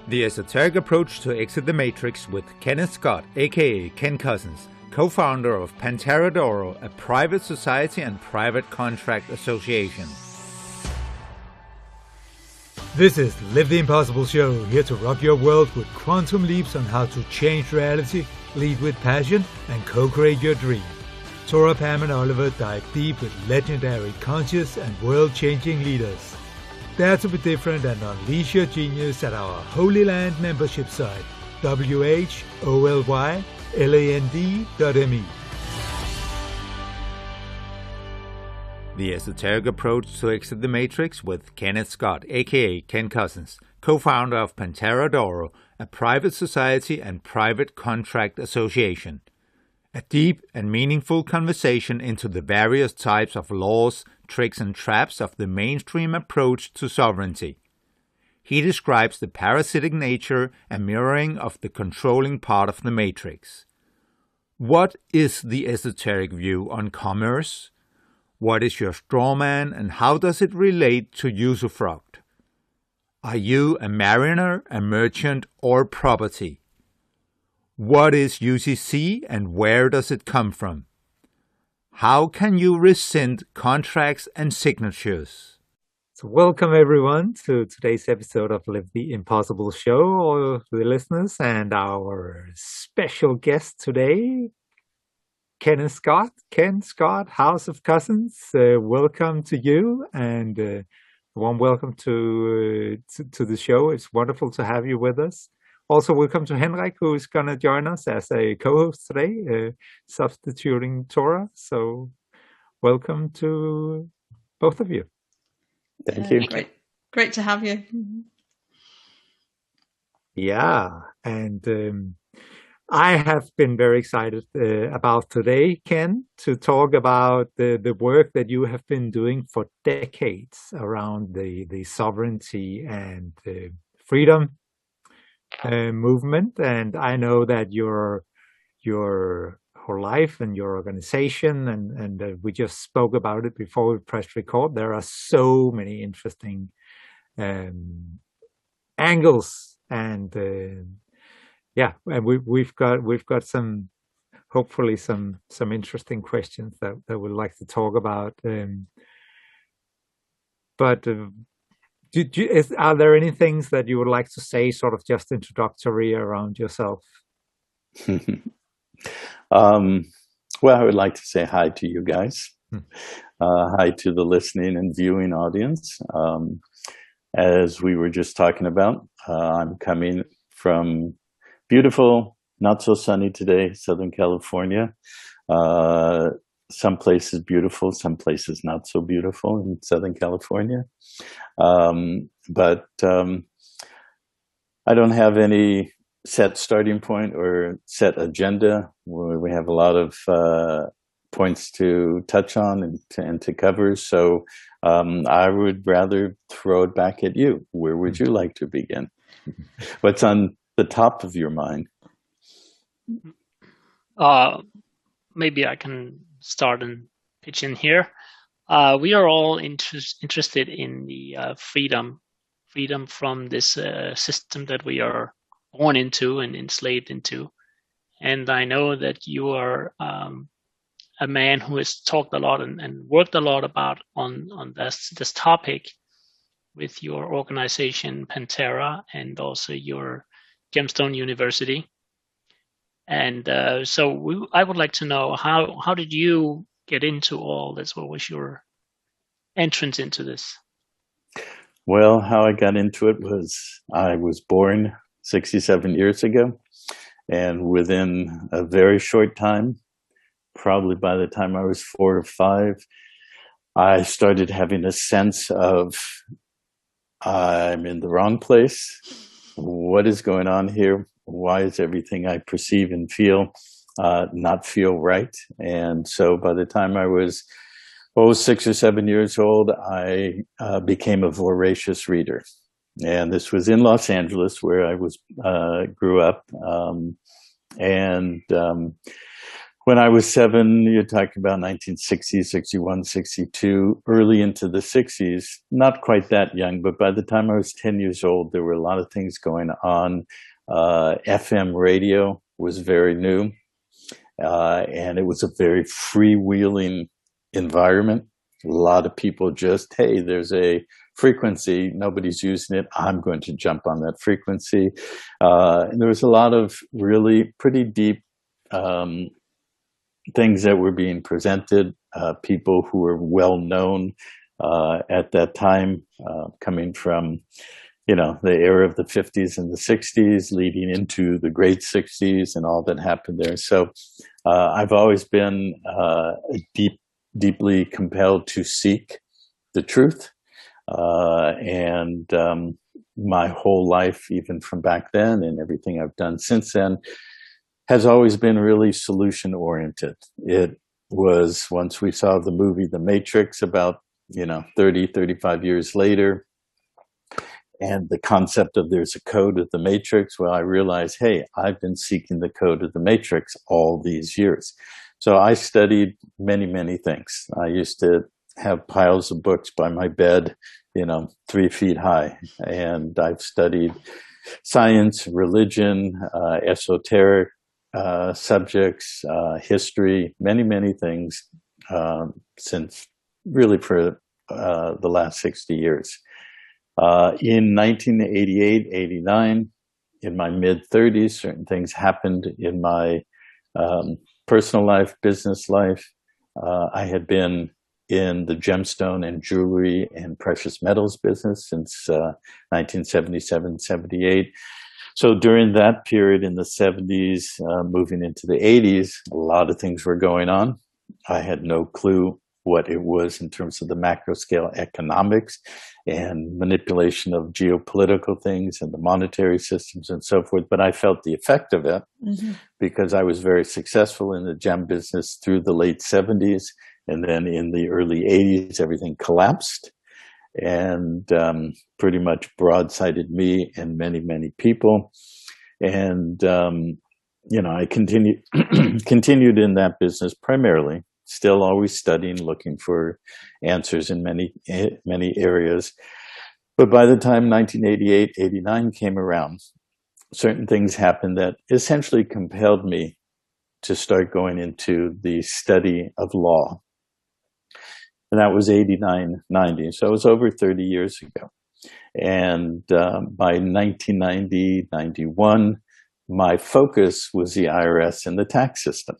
The Esoteric Approach to Exit the Matrix with Kenneth Scott, aka Ken Cousins, co-founder of Pantera, a private society and private contract association. This is Live the Impossible Show, here to rock your world with quantum leaps on how to change reality, lead with passion, and co-create your dream. Tora, Pam, and Oliver dive deep with legendary conscious and world-changing leaders. Dare to be different and unleash your genius at our Holy Land membership site, wholyland.me. The Esoteric Approach to Exit the Matrix with Kenneth Scott, aka Ken Cousins, co-founder of Pantera, a private society and private contract association. A deep and meaningful conversation into the various types of laws, tricks and traps of the mainstream approach to sovereignty. He describes the parasitic nature and mirroring of the controlling part of the matrix. What is the esoteric view on commerce? What is your straw man and how does it relate to usufruct? Are you a mariner, a merchant, or property? What is UCC and where does it come from? How can you rescind contracts and signatures? So welcome everyone to today's episode of Live the Impossible Show, all the listeners, and our special guest today, Kenneth Scott. Ken Scott, House of Cousins, welcome to you, and a warm welcome to the show. It's wonderful to have you with us. Also, welcome to Henrik, who is going to join us as a co-host today, substituting Tora. So welcome to both of you. Thank you. Great to have you. Yeah, and I have been very excited about today, Ken, to talk about the work that you have been doing for decades around the sovereignty and freedom movement. And I know that your whole life and your organization, and we just spoke about it before we pressed record, there are so many interesting angles, and and we've got some, hopefully some interesting questions that we'd like to talk about. Are there any things that you would like to say, sort of just introductory around yourself? Well, I would like to say hi to you guys. Hi to the listening and viewing audience. As we were just talking about, I'm coming from beautiful, not so sunny today, Southern California. Some places beautiful, some places not so beautiful in Southern California. But I don't have any set starting point or set agenda. We have a lot of points to touch on and to cover. So I would rather throw it back at you. Where would you like to begin? What's on the top of your mind? Maybe I can start and pitch in here. We are all interested in the freedom from this system that we are born into and enslaved into. And I know that you are a man who has talked a lot and worked a lot about on this topic with your organization Pantera and also your Gemstone University. And I would like to know, how did you get into all this? What was your entrance into this? Well, how I got into it was I was born 67 years ago. And within a very short time, probably by the time I was 4 or 5, I started having a sense of I'm in the wrong place. What is going on here? Why is everything I perceive and feel not feel right? And so by the time I was 6 or 7 years old, I became a voracious reader. And this was in Los Angeles, where I grew up. when I was 7, you're talking about 1960, 61, 62, early into the 60s, not quite that young, but by the time I was 10 years old, there were a lot of things going on. FM radio was very new, and it was a very freewheeling environment. A lot of people just, hey, there's a frequency, nobody's using it, I'm going to jump on that frequency. And there was a lot of really pretty deep things that were being presented, people who were well known at that time, coming from, the era of the 50s and the 60s, leading into the great 60s and all that happened there. So I've always been deeply compelled to seek the truth. And my whole life, even from back then and everything I've done since then, has always been really solution oriented. It was, once we saw the movie The Matrix about 30, 35 years later, and the concept of there's a code of the Matrix, well, I realized, hey, I've been seeking the code of the Matrix all these years. So I studied many, many things. I used to have piles of books by my bed, 3 feet high. And I've studied science, religion, esoteric subjects, history, many, many things since really for the last 60 years. In 1988, 89, in my mid-30s, certain things happened in my personal life, business life. I had been in the gemstone and jewelry and precious metals business since 1977, 78. So during that period in the 70s, moving into the 80s, a lot of things were going on. I had no clue what it was in terms of the macro scale economics and manipulation of geopolitical things and the monetary systems and so forth. But I felt the effect of it because I was very successful in the gem business through the late 70s. And then in the early 80s, everything collapsed and pretty much broadsided me and many, many people. And, I continued in that business primarily, still always studying, looking for answers in many, many areas. But by the time 1988, 89 came around, certain things happened that essentially compelled me to start going into the study of law. And that was 89, 90. So it was over 30 years ago. And by 1990, 91, my focus was the IRS and the tax system.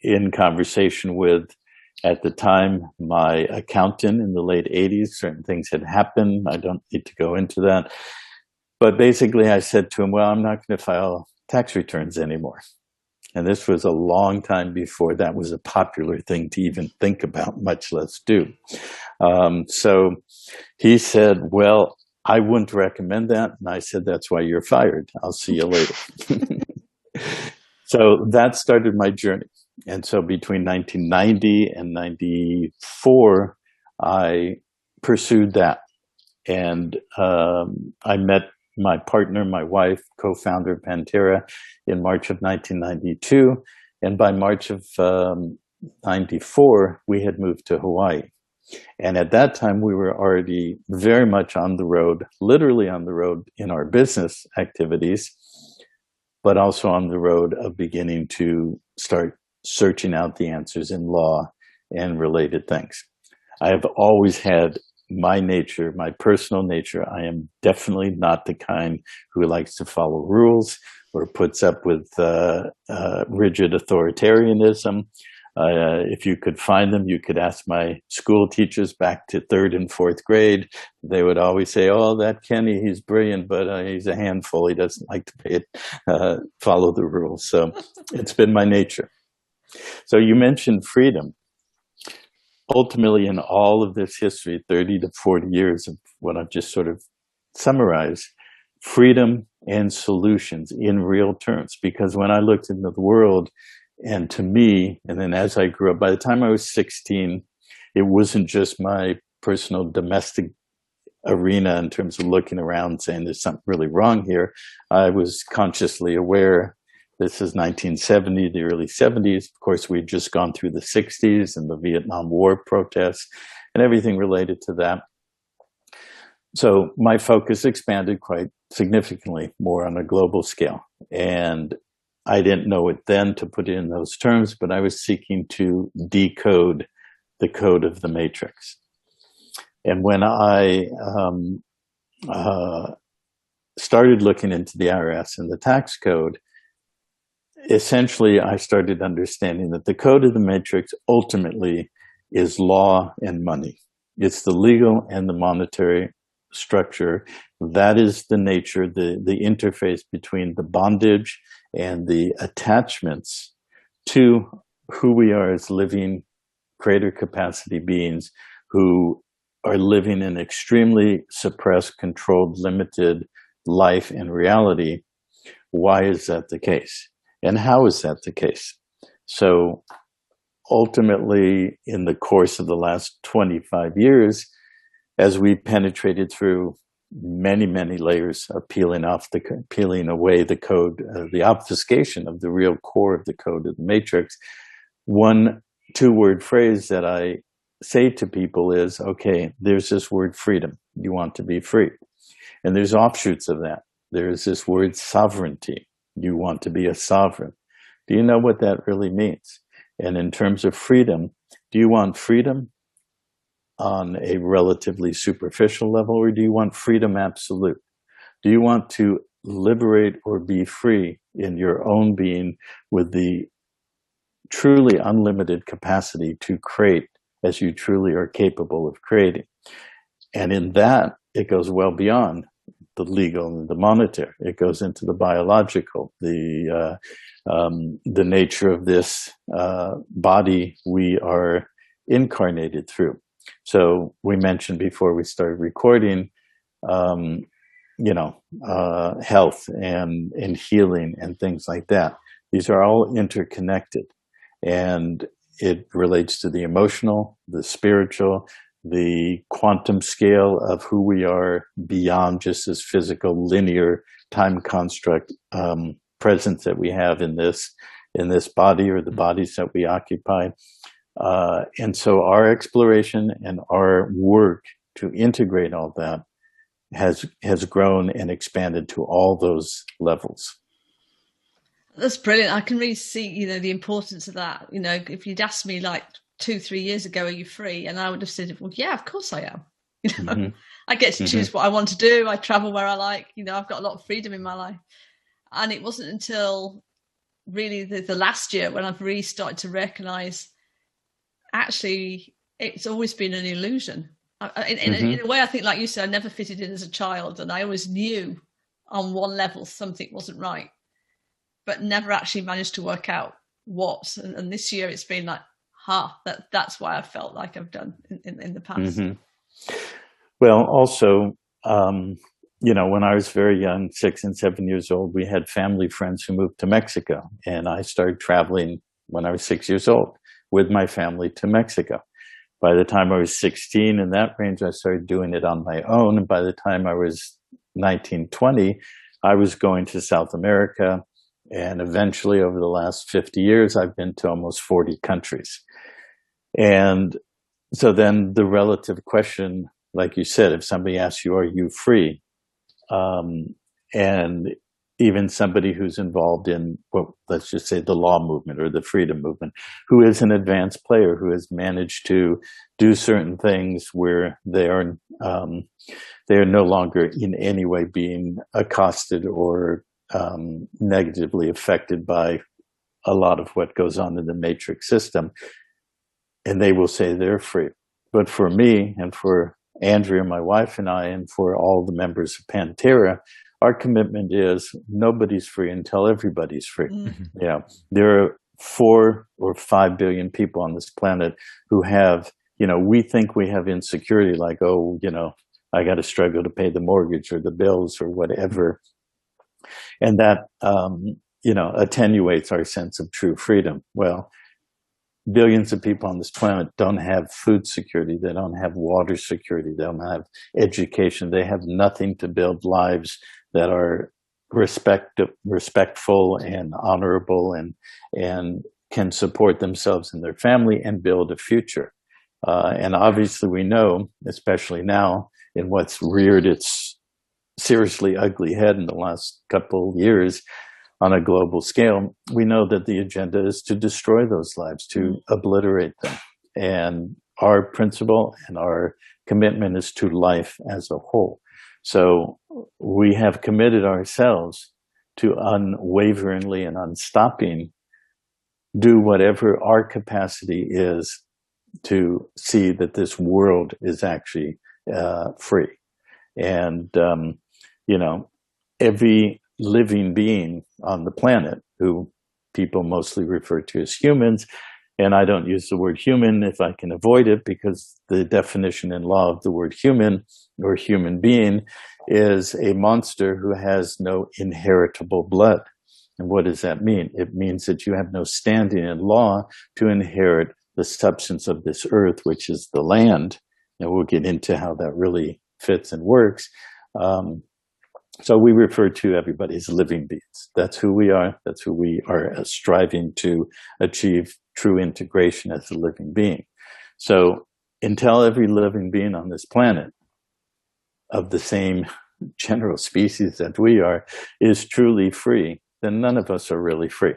In conversation with, at the time, my accountant in the late 80s, certain things had happened. I don't need to go into that. But basically I said to him, well, I'm not going to file tax returns anymore. And this was a long time before that was a popular thing to even think about, much less do. So he said, well, I wouldn't recommend that. And I said, that's why you're fired. I'll see you later. So that started my journey. And so between 1990 and 94, I pursued that. And I met my partner, my wife, co-founder of Pantera, in March of 1992. And by March of 94, we had moved to Hawaii. And at that time, we were already very much on the road, literally on the road in our business activities, but also on the road of beginning to start searching out the answers in law and related things. I have always had my nature, my personal nature. I am definitely not the kind who likes to follow rules or puts up with rigid authoritarianism. If you could find them, you could ask my school teachers back to 3rd and 4th grade. They would always say, oh, that Kenny, he's brilliant, but he's a handful. He doesn't like to follow the rules. So it's been my nature. So you mentioned freedom. Ultimately, in all of this history, 30 to 40 years of what I've just sort of summarized, freedom and solutions in real terms. Because when I looked into the world, and to me, and then as I grew up, by the time I was 16, it wasn't just my personal domestic arena in terms of looking around saying there's something really wrong here. I was consciously aware. This is 1970, the early 70s. Of course, we'd just gone through the 60s and the Vietnam War protests and everything related to that. So my focus expanded quite significantly, more on a global scale. And I didn't know it then to put it in those terms, but I was seeking to decode the code of the matrix. And when I started looking into the IRS and the tax code, essentially I started understanding that the code of the matrix ultimately is law and money. It's the legal and the monetary structure. That is the nature, the interface between the bondage and the attachments to who we are as living greater capacity beings who are living an extremely suppressed, controlled, limited life and reality. Why is that the case? And how is that the case? So ultimately, in the course of the last 25 years, as we penetrated through many, many layers of peeling away the code, the obfuscation of the real core of the code of the matrix, one two-word phrase that I say to people is, okay, there's this word freedom. You want to be free. And there's offshoots of that. There's this word sovereignty. You want to be a sovereign. Do you know what that really means? And in terms of freedom, do you want freedom on a relatively superficial level, or do you want freedom absolute? Do you want to liberate or be free in your own being with the truly unlimited capacity to create as you truly are capable of creating? And in that, it goes well beyond the legal and the monetary. It goes into the biological, the nature of this body we are incarnated through. So we mentioned before we started recording, health and healing and things like that. These are all interconnected, and it relates to the emotional, the spiritual, the quantum scale of who we are beyond just this physical linear time construct presence that we have in this body or the bodies that we occupy. And so our exploration and our work to integrate all that has grown and expanded to all those levels. That's brilliant. I can really see, the importance of that. If you'd asked me like 2-3 years ago, are you free? And I would have said, well, yeah, of course I am. Mm-hmm. I get to choose what I want to do. I travel where I like. I've got a lot of freedom in my life. And it wasn't until really the last year when I've really started to recognize, actually, it's always been an illusion. In a way, I think, like you said, I never fitted in as a child, and I always knew on one level something wasn't right, but never actually managed to work out what. And this year it's been like, that's why I felt like I've done in the past. Mm-hmm. Well, also, when I was very young, 6 and 7 years old, we had family friends who moved to Mexico, and I started traveling when I was 6 years old with my family to Mexico. By the time I was 16, in that range, I started doing it on my own. And by the time I was 19, 20, I was going to South America. And eventually, over the last 50 years, I've been to almost 40 countries. And so then the relative question, like you said, if somebody asks you, are you free? And even somebody who's involved in, let's just say the law movement or the freedom movement, who is an advanced player, who has managed to do certain things where they are no longer in any way being accosted or negatively affected by a lot of what goes on in the matrix system, and they will say they're free. But for me and for Andrea, my wife, and I, and for all the members of Pantera, our commitment is nobody's free until everybody's free. Mm-hmm. There are 4 or 5 billion people on this planet who have, we think we have insecurity, like, I got to struggle to pay the mortgage or the bills or whatever. And that, attenuates our sense of true freedom. Well, billions of people on this planet don't have food security. They don't have water security. They don't have education. They have nothing to build lives that are respectful and honorable and can support themselves and their family and build a future. And obviously we know, especially now in what's reared its seriously ugly head in the last couple years on a global scale, we know that the agenda is to destroy those lives, to obliterate them. And our principle and our commitment is to life as a whole. So we have committed ourselves to unwaveringly and unstopping do whatever our capacity is to see that this world is actually free. And, every living being on the planet, who people mostly refer to as humans, and I don't use the word human if I can avoid it, because the definition in law of the word human or human being is a monster who has no inheritable blood. And what does that mean? It means that you have no standing in law to inherit the substance of this earth, which is the land. And we'll get into how that really fits and works. So we refer to everybody as living beings. That's who we are. That's who we are striving to achieve true integration as a living being. So until every living being on this planet of the same general species that we are is truly free, then none of us are really free.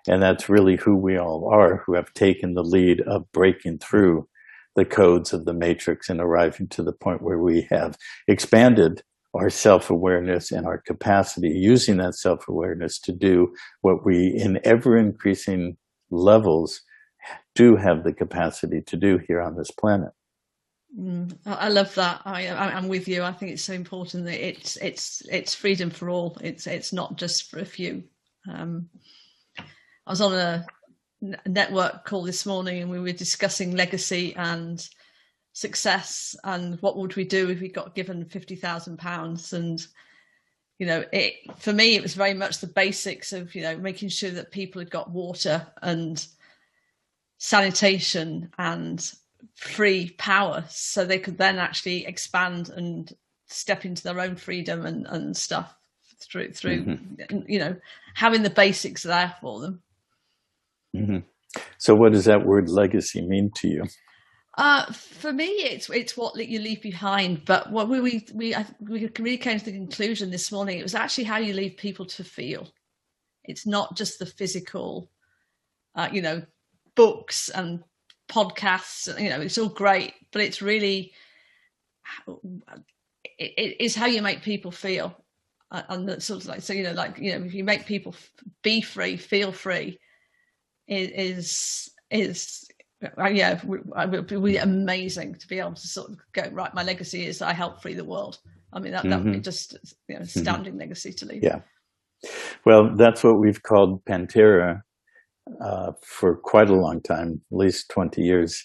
And that's really who we all are, who have taken the lead of breaking through the codes of the matrix and arriving to the point where we have expanded our self-awareness and our capacity, using that self-awareness to do what we, in ever-increasing levels, do have the capacity to do here on this planet. I love that. I'm with you. I think it's so important that it's freedom for all. It's not just for a few. I was on a network call this morning, and we were discussing legacy and success, and what would we do if we got given £50,000. And for me, it was very much the basics of making sure that people had got water and sanitation and free power, so they could then actually expand and step into their own freedom and stuff through having the basics there for them. So what does that word legacy mean to you? For me, it's what you leave behind. But what we really came to the conclusion this morning, it was actually how you leave people to feel. It's not just the physical, books and podcasts. It's all great, but it's really it is how you make people feel, and that's sort of if you make people be free, feel free, it would be amazing to be able to sort of go, right, my legacy is I help free the world. I mean, that would be just astounding legacy to leave. Yeah. Well, that's what we've called Pantera for quite a long time, at least 20 years,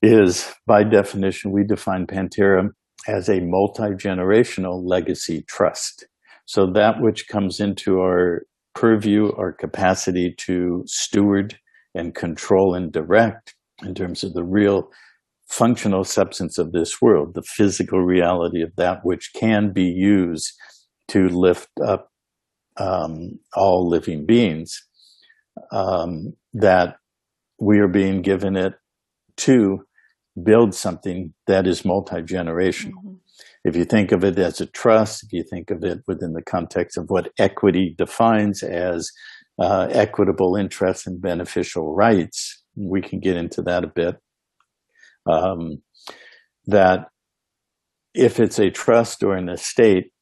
is by definition, we define Pantera as a multi-generational legacy trust. So that which comes into our purview, our capacity to steward and control and direct in terms of the real functional substance of this world, the physical reality of that which can be used to lift up all living beings, that we are being given it to build something that is multi-generational. If you think of it as a trust, if you think of it within the context of what equity defines as equitable interests and beneficial rights, we can get into that a bit, that if it's a trust or an estate,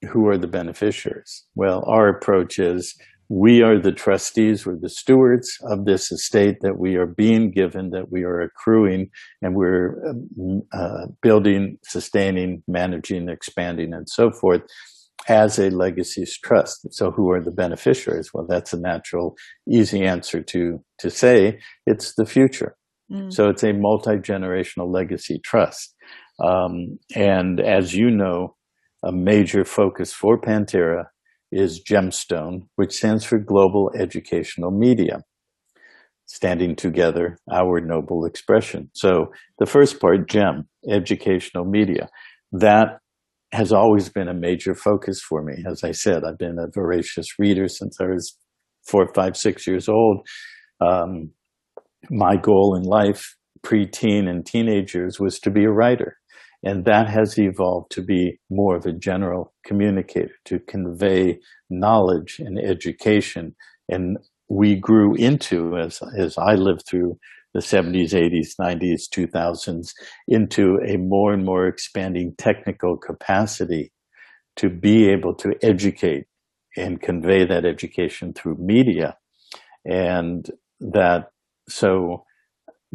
who are the beneficiaries? Well, our approach is we are the trustees, we're the stewards of this estate that we are being given, that we are accruing, and we're building, sustaining, managing, expanding, and so forth as a legacies trust. So who are the beneficiaries? Well, that's a natural, easy answer to say. It's the future. So it's a multi-generational legacy trust. And as you know, a major focus for Pantera is Gemstone, which stands for Global Educational Media. standing together, our noble expression. So the first part, GEM, educational media, that has always been a major focus for me. As I said, I've been a voracious reader since I was 4, 5, 6 years old. My goal in life, pre-teen and teenage years, was to be a writer. And that has evolved to be more of a general communicator, to convey knowledge and education. And we grew into, as I lived through the 70s, 80s, 90s, 2000s, into a more and more expanding technical capacity to be able to educate and convey that education through media. And that, so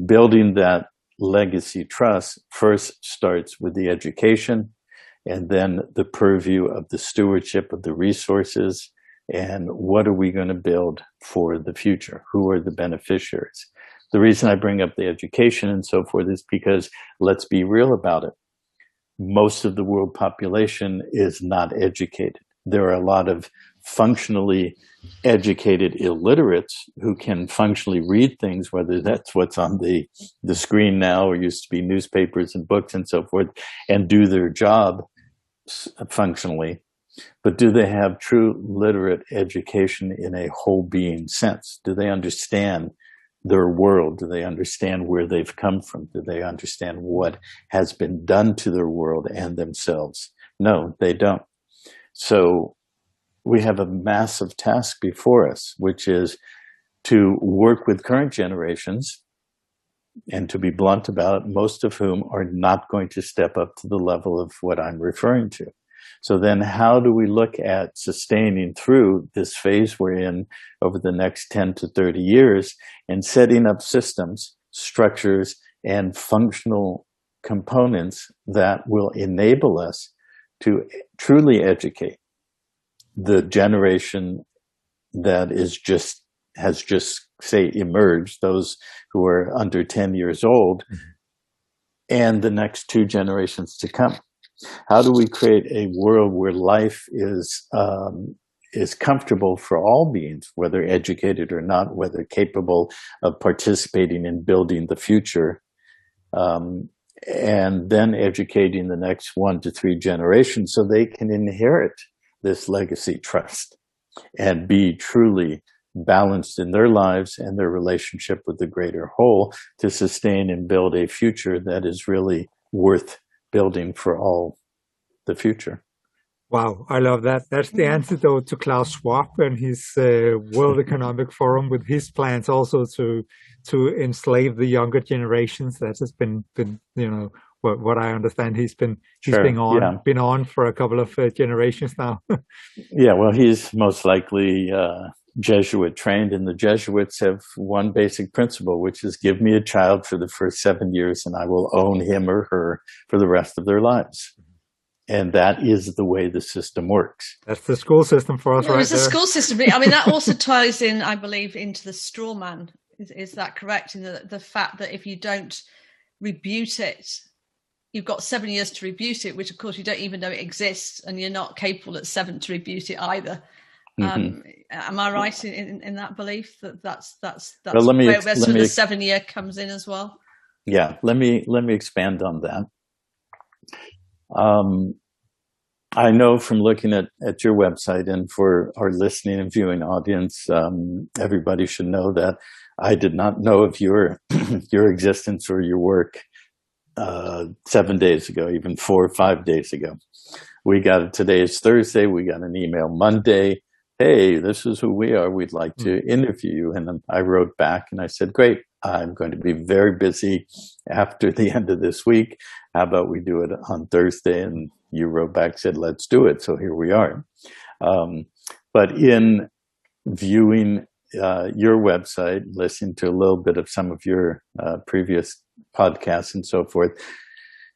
building that legacy trust first starts with the education, and then the purview of the stewardship of the resources, and what are we going to build for the future? Who are the beneficiaries? The reason I bring up the education and so forth is because, let's be real about it, most of the world population is not educated. There are a lot of functionally educated illiterates who can functionally read things, whether that's what's on the screen now or used to be newspapers and books and so forth, and do their job functionally. But do they have true literate education in a whole being sense? Do they understand their world? Do they understand where they've come from? Do they understand what has been done to their world and themselves? No, they don't. So we have a massive task before us, which is to work with current generations, and to be blunt about it, most of whom are not going to step up to the level of what I'm referring to. So then how do we look at sustaining through this phase we're in over the next 10 to 30 years and setting up systems, structures, and functional components that will enable us to truly educate the generation that has just say emerged, those who are under 10 years old, and the next 2 generations to come. How do we create a world where life is comfortable for all beings, whether educated or not, whether capable of participating in building the future, and then educating the next 1 to 3 generations so they can inherit this legacy trust and be truly balanced in their lives and their relationship with the greater whole to sustain and build a future that is really worth building for all the future. Wow, I love that. That's the antidote to Klaus Schwab and his World Economic Forum, with his plans also to enslave the younger generations. That has been what I understand. He's been on for a couple of generations now. Yeah, well, he's most likely Jesuit trained, and the Jesuits have one basic principle, which is give me a child for the first 7 years and I will own him or her for the rest of their lives. And that is the way the system works. That's the school system for us, right? It's the school system. I mean, that also ties in, I believe, into the straw man. Is that correct? In the fact that if you don't rebuke it, you've got 7 years to rebuke it, which of course you don't even know it exists, and you're not capable at 7 to rebuke it either. Am I right in that belief that's well, where the 7 year comes in as well? Yeah, let me expand on that. I know from looking at your website, and for our listening and viewing audience, everybody should know that I did not know of your existence or your work 7 days ago, even 4 or 5 days ago. Today is Thursday. We got an email Monday. Hey, this is who we are. We'd like to interview you. And I wrote back and I said, great, I'm going to be very busy after the end of this week. How about we do it on Thursday? And you wrote back, said, let's do it. So here we are. But in viewing your website, listening to a little bit of some of your previous podcasts and so forth,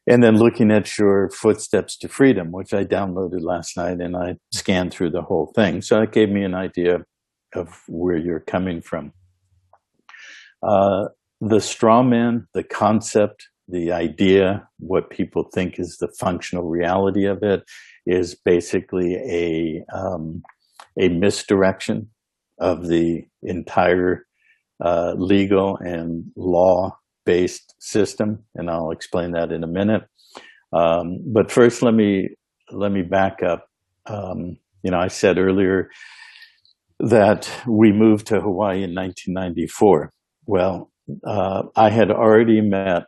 and then looking at your Footsteps to Freedom, which I downloaded last night, and I scanned through the whole thing. So it gave me an idea of where you're coming from. The straw man, the concept, the idea, what people think is the functional reality of it, is basically a misdirection of the entire legal and law-based system, and I'll explain that in a minute. But first, let me back up. I said earlier that we moved to Hawaii in 1994. Well, I had already met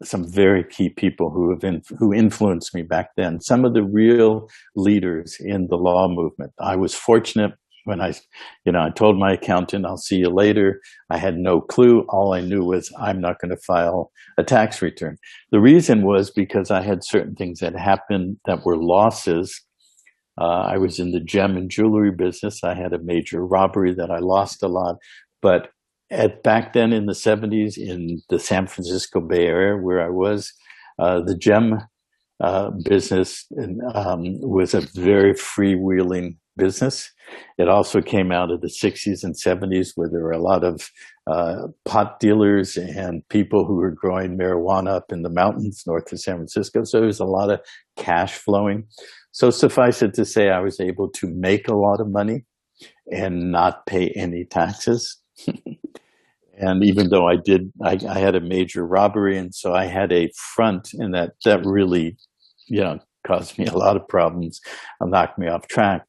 some very key people who influenced me back then. Some of the real leaders in the law movement. I was fortunate when I told my accountant, I'll see you later. I had no clue. All I knew was I'm not going to file a tax return. The reason was because I had certain things that happened that were losses. I was in the gem and jewelry business. I had a major robbery that I lost a lot. But back then in the 70s in the San Francisco Bay Area where I was, the gem business was a very freewheeling business. It also came out of the 60s and 70s where there were a lot of pot dealers and people who were growing marijuana up in the mountains north of San Francisco. So there was a lot of cash flowing. So suffice it to say, I was able to make a lot of money and not pay any taxes. And even though I had a major robbery, and so I had a front, and that really, caused me a lot of problems, knocked me off track.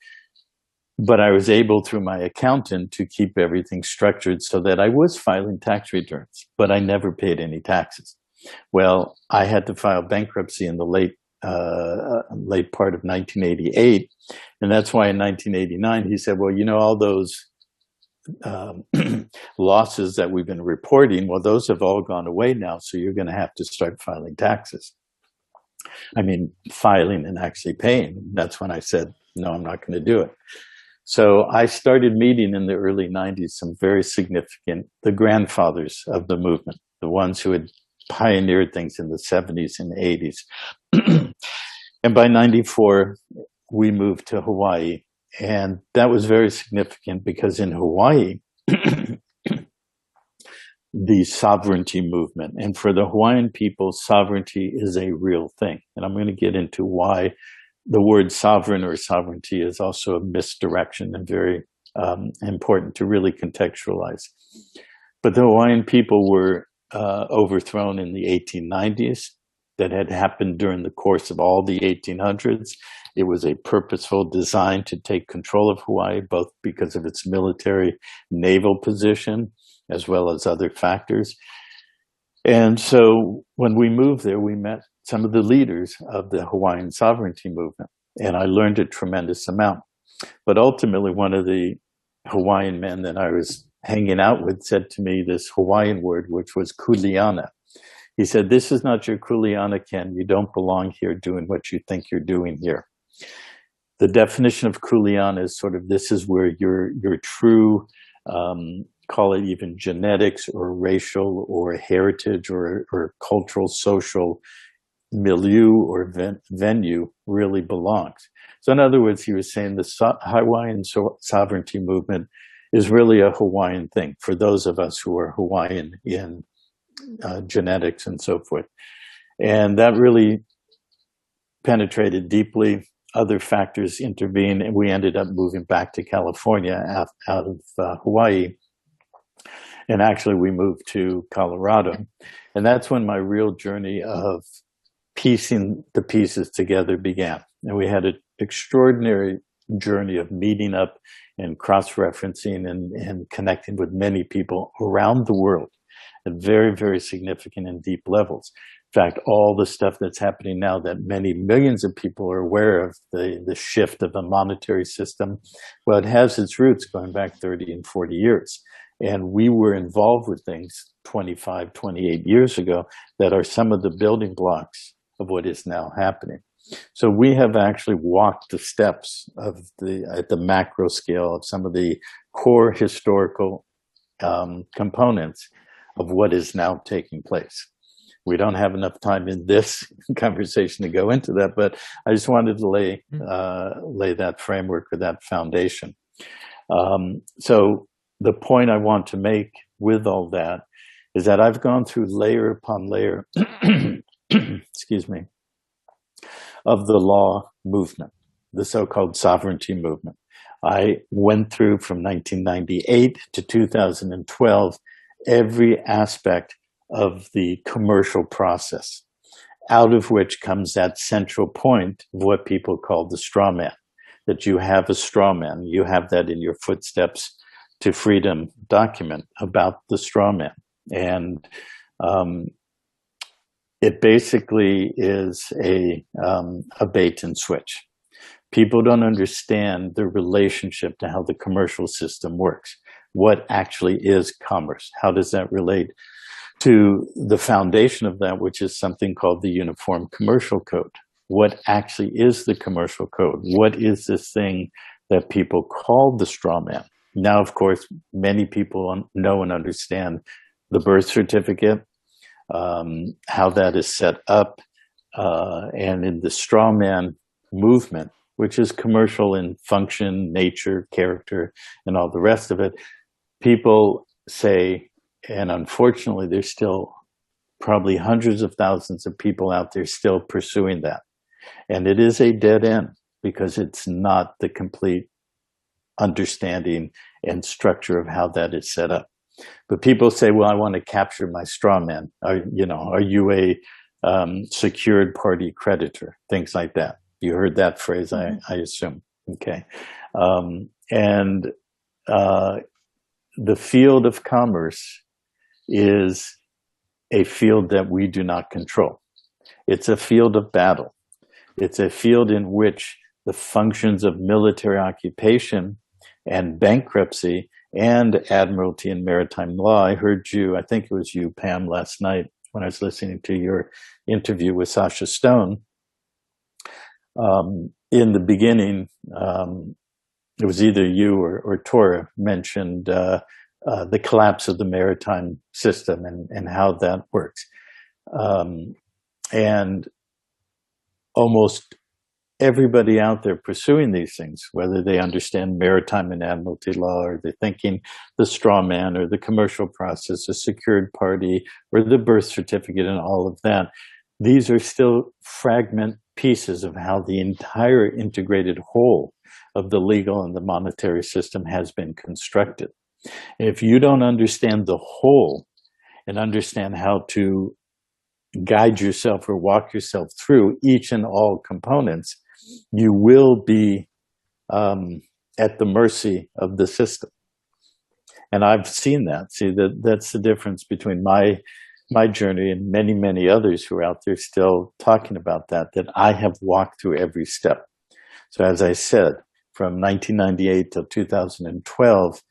But I was able, through my accountant, to keep everything structured so that I was filing tax returns, but I never paid any taxes. Well, I had to file bankruptcy in the late part of 1988, and that's why in 1989 he said, well, all those losses that we've been reporting, well, those have all gone away now, so you're going to have to start filing taxes. I mean, filing and actually paying. That's when I said, no, I'm not going to do it. So I started meeting in the early 90s some very significant, the grandfathers of the movement, the ones who had pioneered things in the 70s and 80s. And by 94, we moved to Hawaii. And that was very significant because in Hawaii, the sovereignty movement, and for the Hawaiian people, sovereignty is a real thing. And I'm going to get into why the word sovereign or sovereignty is also a misdirection and very important to really contextualize. But the Hawaiian people were overthrown in the 1890s. That had happened during the course of all the 1800s. It was a purposeful design to take control of Hawaii, both because of its military naval position, as well as other factors. And so when we moved there, we met some of the leaders of the Hawaiian sovereignty movement, and I learned a tremendous amount. But ultimately, one of the Hawaiian men that I was hanging out with said to me this Hawaiian word, which was kuleana. He said, this is not your kuleana, Ken. You don't belong here doing what you think you're doing here. The definition of kuleana is sort of, this is where your true, call it even genetics or racial or heritage or cultural, social milieu or venue really belongs. So in other words, he was saying the Hawaiian sovereignty movement is really a Hawaiian thing for those of us who are Hawaiian in genetics and so forth. And that really penetrated deeply. Other factors intervened, and we ended up moving back to California out of Hawaii. And actually, we moved to Colorado. And that's when my real journey of piecing the pieces together began. And we had an extraordinary journey of meeting up and cross-referencing and connecting with many people around the world at very, very significant and deep levels. In fact, all the stuff that's happening now that many millions of people are aware of, the shift of a monetary system, well, it has its roots going back 30 and 40 years. And we were involved with things 25, 28 years ago that are some of the building blocks of what is now happening. So we have actually walked the steps of at the macro scale of some of the core historical components of what is now taking place. We don't have enough time in this conversation to go into that, but I just wanted to lay that framework or that foundation. So the point I want to make with all that is that I've gone through layer upon layer, excuse me, of the law movement, the so-called sovereignty movement. I went through from 1998 to 2012 every aspect of the commercial process, out of which comes that central point of what people call the straw man, that you have a straw man. You have that in your Footsteps to Freedom document about the straw man. And it basically is a bait and switch. People don't understand the relationship to how the commercial system works. What actually is commerce? How does that relate to the foundation of that, which is something called the Uniform Commercial Code? What actually is the commercial code? What is this thing that people call the straw man? Now, of course, many people know and understand the birth certificate, how that is set up, and in the straw man movement, which is commercial in function, nature, character, and all the rest of it, people say, and unfortunately, there's still probably hundreds of thousands of people out there still pursuing that. And it is a dead end because it's not the complete understanding and structure of how that is set up. But people say, well, I want to capture my straw man. Are you a secured party creditor? Things like that. You heard that phrase, I assume. Okay. And the field of commerce is a field that we do not control. It's a field of battle. It's a field in which the functions of military occupation and bankruptcy and admiralty and maritime law. I heard you, I think it was you, Pam, last night when I was listening to your interview with Sasha Stone. In the beginning, it was either you or Tora mentioned the collapse of the maritime system and how that works. And almost everybody out there pursuing these things, whether they understand maritime and admiralty law, or they're thinking the straw man or the commercial process, the secured party, or the birth certificate and all of that, these are still fragment pieces of how the entire integrated whole of the legal and the monetary system has been constructed. And if you don't understand the whole and understand how to guide yourself or walk yourself through each and all components, you will be at the mercy of the system. And I've seen that. See, that's the difference between my journey and many, many others who are out there still talking about that I have walked through every step. So as I said, from 1998 till 2012,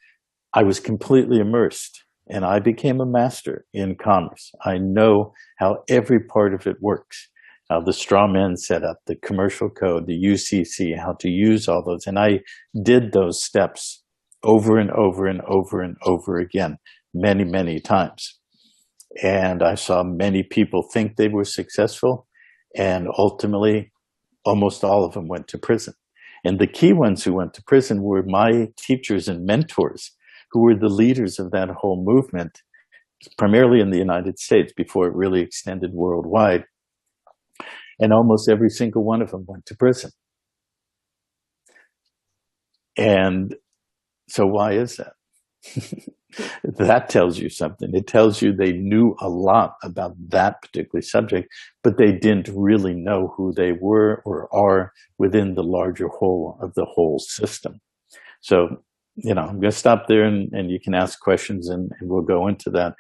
I was completely immersed and I became a master in commerce. I know how every part of it works, how the straw man set up, the commercial code, the UCC, how to use all those. And I did those steps over and over and over and over again, many, many times. And I saw many people think they were successful, and ultimately almost all of them went to prison. And the key ones who went to prison were my teachers and mentors, who were the leaders of that whole movement, primarily in the United States before it really extended worldwide. And almost every single one of them went to prison. And so why is that? That tells you something. It tells you they knew a lot about that particular subject, but they didn't really know who they were or are within the larger whole of the whole system. So, I'm going to stop there and you can ask questions and we'll go into that.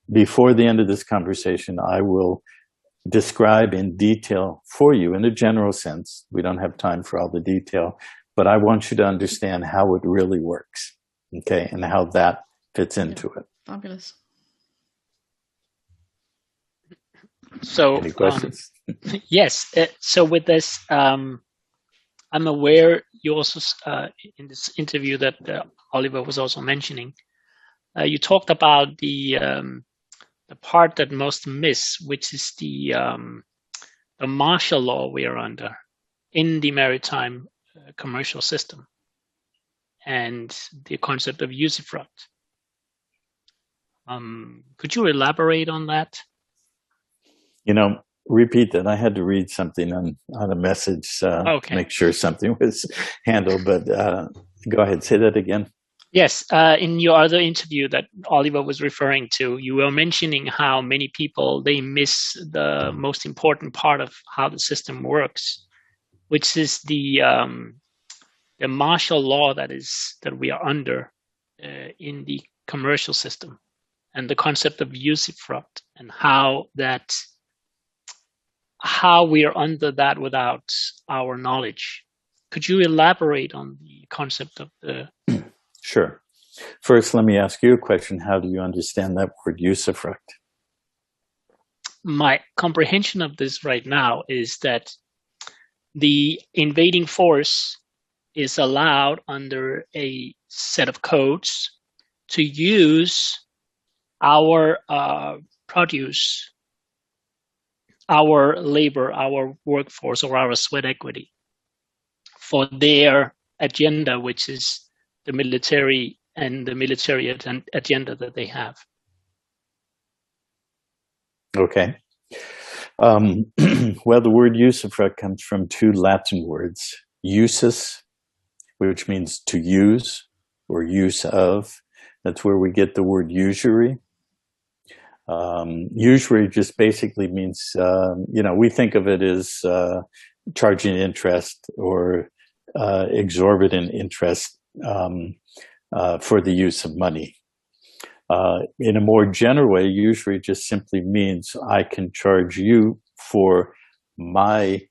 Before the end of this conversation, I will describe in detail for you in a general sense. We don't have time for all the detail, but I want you to understand how it really works. Okay. And how that fits into it. Fabulous. So, any questions? Yes. So with this, I'm aware you also, in this interview that Oliver was also mentioning, you talked about the part that most miss, which is the martial law we are under in the maritime commercial system, and the concept of usufruct. Could you elaborate on that? Repeat that. I had to read something on a message to make sure something was handled, but go ahead, say that again. Yes, in your other interview that Oliver was referring to, you were mentioning how many people, they miss the most important part of how the system works, which is the martial law that we are under in the commercial system, and the concept of usufruct, and how we are under that without our knowledge. Could you elaborate on the concept of the... Sure. First, let me ask you a question. How do you understand that word usufruct? My comprehension of this right now is that the invading force is allowed under a set of codes to use our produce, our labor, our workforce, or our sweat equity for their agenda, which is the military and the military agenda that they have. Okay. Well, the word usufruct comes from two Latin words, usus, which means to use or use of. That's where we get the word usury. Usury just basically means, we think of it as charging interest or exorbitant interest for the use of money. In a more general way, usury just simply means I can charge you for my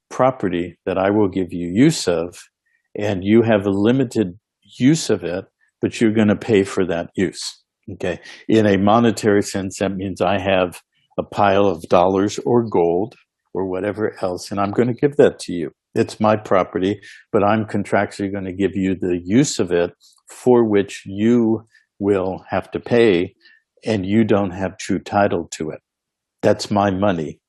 property that I will give you use of, and you have a limited use of it, but you're going to pay for that use. Okay. In a monetary sense, that means I have a pile of dollars or gold or whatever else, and I'm going to give that to you. It's my property, but I'm contractually going to give you the use of it for which you will have to pay, and you don't have true title to it. That's my money,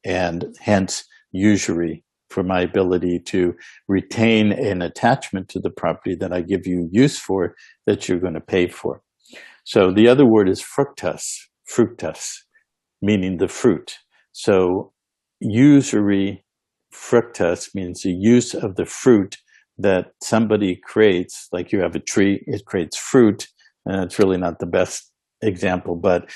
and hence usury for my ability to retain an attachment to the property that I give you use for that you're going to pay for. So the other word is fructus, meaning the fruit. So usury, fructus, means the use of the fruit that somebody creates. Like you have a tree, it creates fruit, and it's really not the best example, but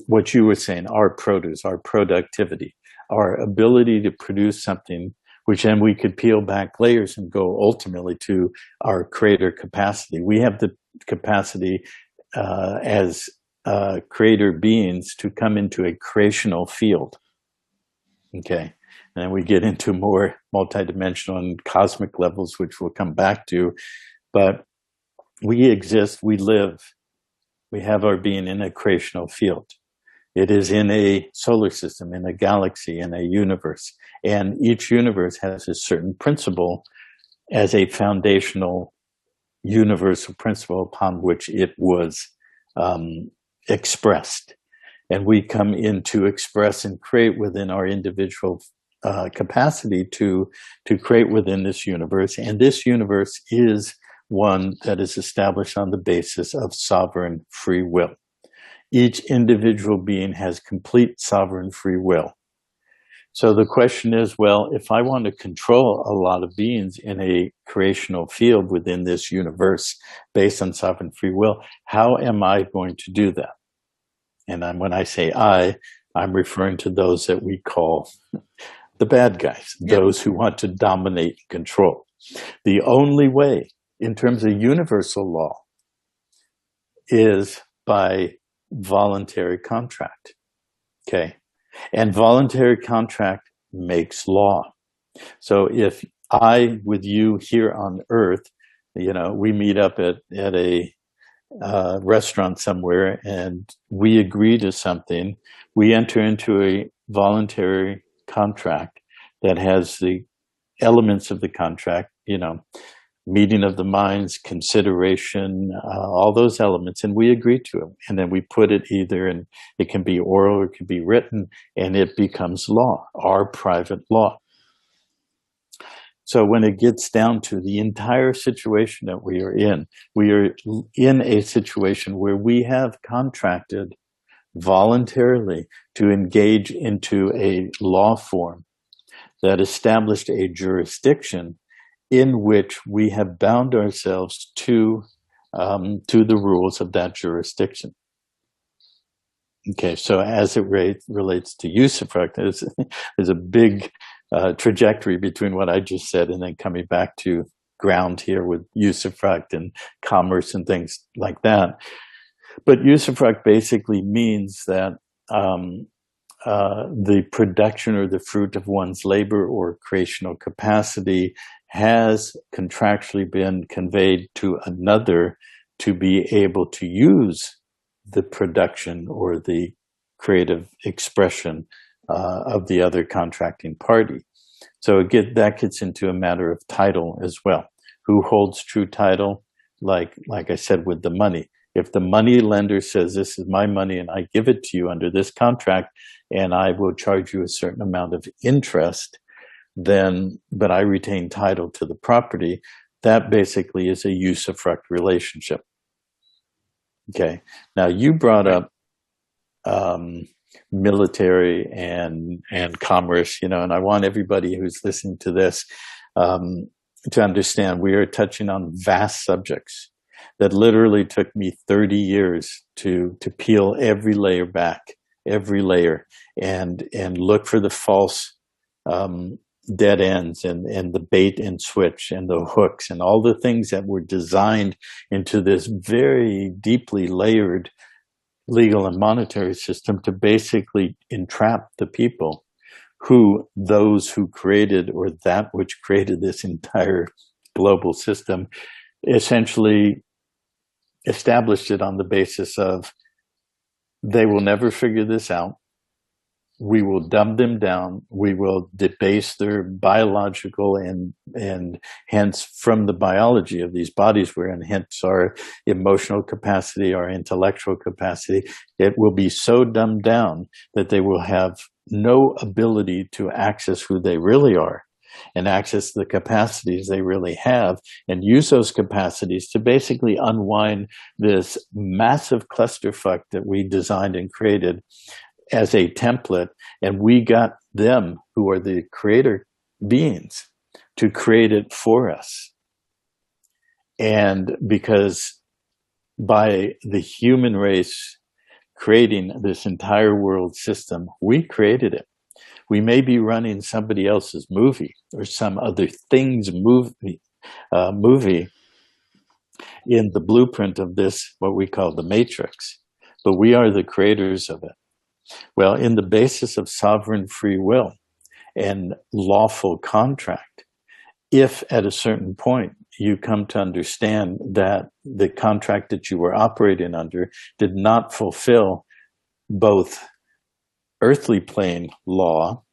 what you were saying, our produce, our productivity, our ability to produce something, which then we could peel back layers and go ultimately to our creator capacity. We have the capacity as creator beings to come into a creational field. Okay. And we get into more multidimensional and cosmic levels, which we'll come back to. But we exist, we live, we have our being in a creational field. It is in a solar system, in a galaxy, in a universe. And each universe has a certain principle as a foundational universal principle upon which it was expressed. And we come in to express and create within our individual capacity to create within this universe. And this universe is one that is established on the basis of sovereign free will. Each individual being has complete sovereign free will. So the question is, well, if I want to control a lot of beings in a creational field within this universe based on sovereign free will, how am I going to do that? And when I say I'm referring to those that we call the bad guys, those who want to dominate and control. The only way, in terms of universal law, is by voluntary contract. Okay. And voluntary contract makes law. So if I, with you here on Earth, we meet up at a restaurant somewhere and we agree to something, we enter into a voluntary contract that has the elements of the contract, meeting of the minds, consideration, all those elements, and we agree to them. And then we put it either in, it can be oral or it can be written, and it becomes law, our private law. So when it gets down to the entire situation that we are in a situation where we have contracted voluntarily to engage into a law form that established a jurisdiction in which we have bound ourselves to to the rules of that jurisdiction. Okay, so as it relates to usufruct, there's a big trajectory between what I just said and then coming back to ground here with usufruct and commerce and things like that. But usufruct basically means that the production or the fruit of one's labor or creational capacity has contractually been conveyed to another to be able to use the production or the creative expression of the other contracting party. So again, that gets into a matter of title as well. Who holds true title? Like I said, with the money. If the money lender says, this is my money and I give it to you under this contract and I will charge you a certain amount of interest, then, but I retain title to the property, that basically is a usufruct relationship. Okay. Now you brought up military and commerce, and I want everybody who's listening to this to understand we are touching on vast subjects that literally took me 30 years to peel every layer back, every layer, and look for the false dead ends and the bait and switch and the hooks and all the things that were designed into this very deeply layered legal and monetary system to basically entrap the people those who created or that which created this entire global system essentially established it on the basis of they will never figure this out. We will dumb them down. We will debase their biological and hence from the biology of these bodies we're in, hence our emotional capacity, our intellectual capacity. It will be so dumbed down that they will have no ability to access who they really are and access the capacities they really have and use those capacities to basically unwind this massive clusterfuck that we designed and created as a template, and we got them, who are the creator beings, to create it for us. And because by the human race creating this entire world system, we created it. We may be running somebody else's movie or some other thing's movie in the blueprint of this, what we call the matrix, but we are the creators of it. Well, in the basis of sovereign free will and lawful contract, if at a certain point you come to understand that the contract that you were operating under did not fulfill both earthly plane law,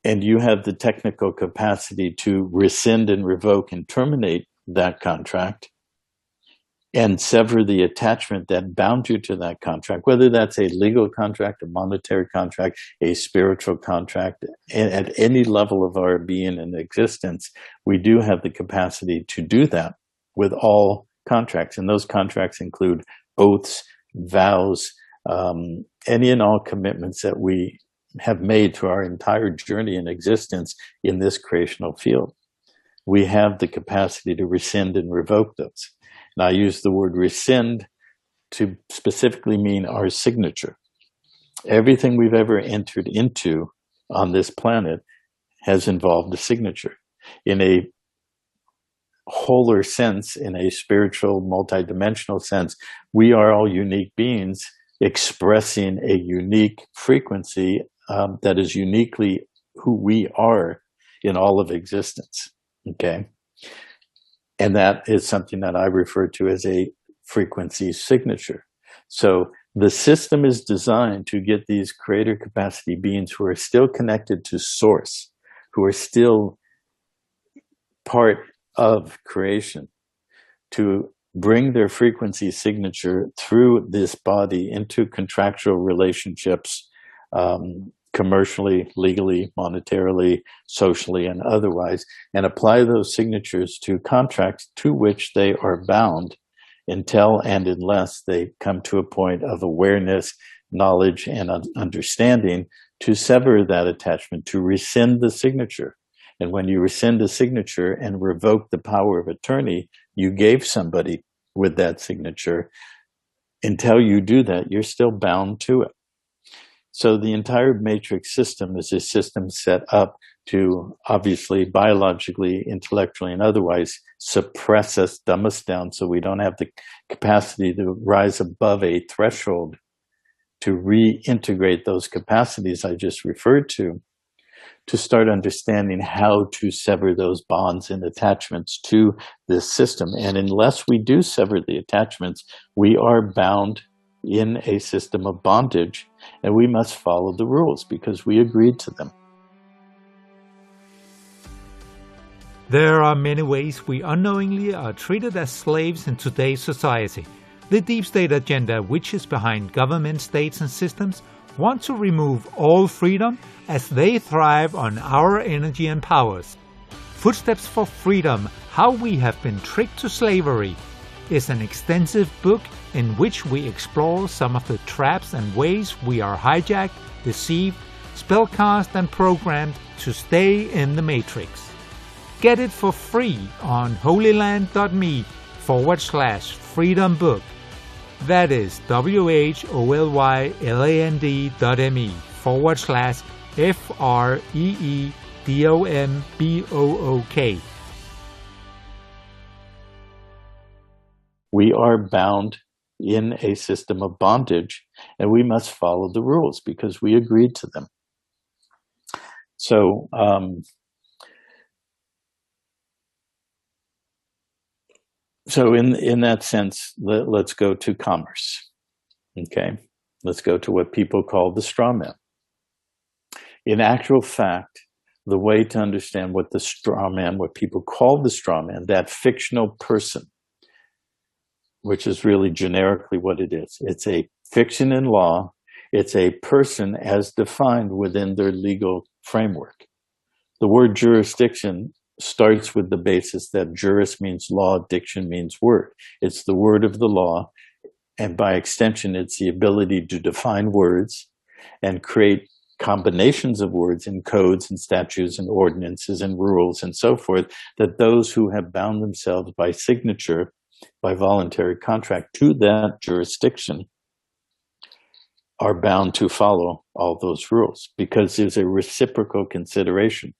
and you have the technical capacity to rescind and revoke and terminate that contract, and sever the attachment that bound you to that contract, whether that's a legal contract, a monetary contract, a spiritual contract, at any level of our being and existence, we do have the capacity to do that with all contracts. And those contracts include oaths, vows, any and all commitments that we have made to our entire journey in existence in this creational field. We have the capacity to rescind and revoke those. And I use the word rescind to specifically mean our signature. Everything we've ever entered into on this planet has involved a signature. In a wholer sense, in a spiritual, multidimensional sense, we are all unique beings expressing a unique frequency that is uniquely who we are in all of existence. Okay? And that is something that I refer to as a frequency signature. So the system is designed to get these creator capacity beings who are still connected to source, who are still part of creation, to bring their frequency signature through this body into contractual relationships, commercially, legally, monetarily, socially, and otherwise, and apply those signatures to contracts to which they are bound until and unless they come to a point of awareness, knowledge, and understanding to sever that attachment, to rescind the signature. And when you rescind the signature and revoke the power of attorney, you gave somebody with that signature, until you do that, you're still bound to it. So the entire matrix system is a system set up to obviously biologically, intellectually, and otherwise suppress us, dumb us down, so we don't have the capacity to rise above a threshold to reintegrate those capacities I just referred to start understanding how to sever those bonds and attachments to this system. And unless we do sever the attachments, we are bound in a system of bondage, and we must follow the rules because we agreed to them. There are many ways we unknowingly are treated as slaves in today's society. The deep state agenda, which is behind government, states and systems, want to remove all freedom as they thrive on our energy and powers. Footsteps for Freedom, How We Have Been Tricked to Slavery, is an extensive book in which we explore some of the traps and ways we are hijacked, deceived, spellcast and programmed to stay in the matrix. Get it for free on holyland.me/freedom book. That is WHOLYLAND.me/FREEDOMBOOK. We are bound in a system of bondage, and we must follow the rules because we agreed to them. So, in that sense, let's go to commerce. Okay, let's go to what people call the straw man. In actual fact, the way to understand what the straw man, what people call the straw man, that fictional person, which is really generically what it is. It's a fiction in law. It's a person as defined within their legal framework. The word jurisdiction starts with the basis that juris means law, diction means word. It's the word of the law, and by extension, it's the ability to define words and create combinations of words in codes and statutes and ordinances and rules and so forth, that those who have bound themselves by signature, by voluntary contract to that jurisdiction, are bound to follow all those rules because there's a reciprocal consideration.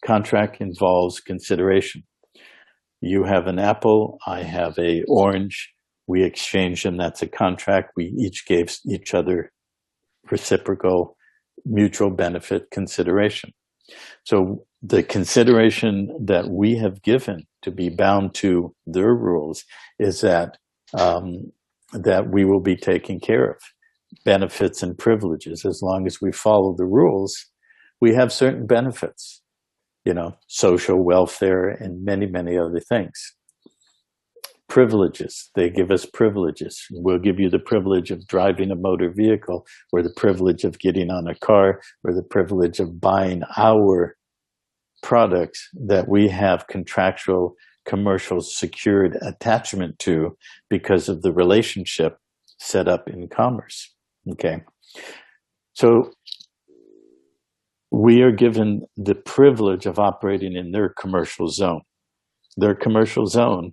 Contract involves consideration. You have an apple, I have an orange, we exchange them, that's a contract. We each gave each other reciprocal, mutual benefit consideration. So the consideration that we have given to be bound to their rules is that that we will be taken care of. Benefits and privileges. As long as we follow the rules, we have certain benefits, social welfare and many, many other things. Privileges. They give us privileges. We'll give you the privilege of driving a motor vehicle, or the privilege of getting on a car, or the privilege of buying our products that we have contractual, commercial, secured attachment to because of the relationship set up in commerce. Okay. So we are given the privilege of operating in their commercial zone. Their commercial zone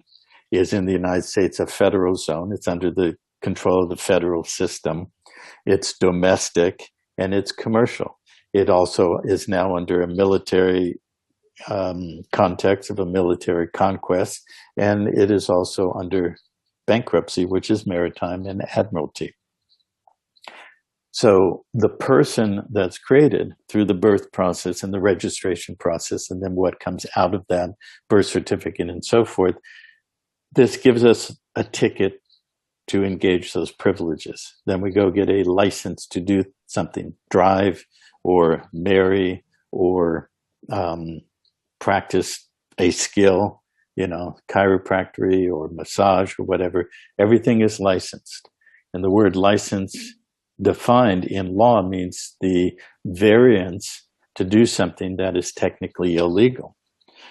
is in the United States a federal zone. It's under the control of the federal system. It's domestic and it's commercial. It also is now under a military context of a military conquest, and it is also under bankruptcy, which is maritime and admiralty. So the person that's created through the birth process and the registration process, and then what comes out of that, birth certificate and so forth, this gives us a ticket to engage those privileges. Then we go get a license to do something, drive or marry or practice a skill, chiropractic or massage or whatever. Everything is licensed. And the word license defined in law means the variance to do something that is technically illegal.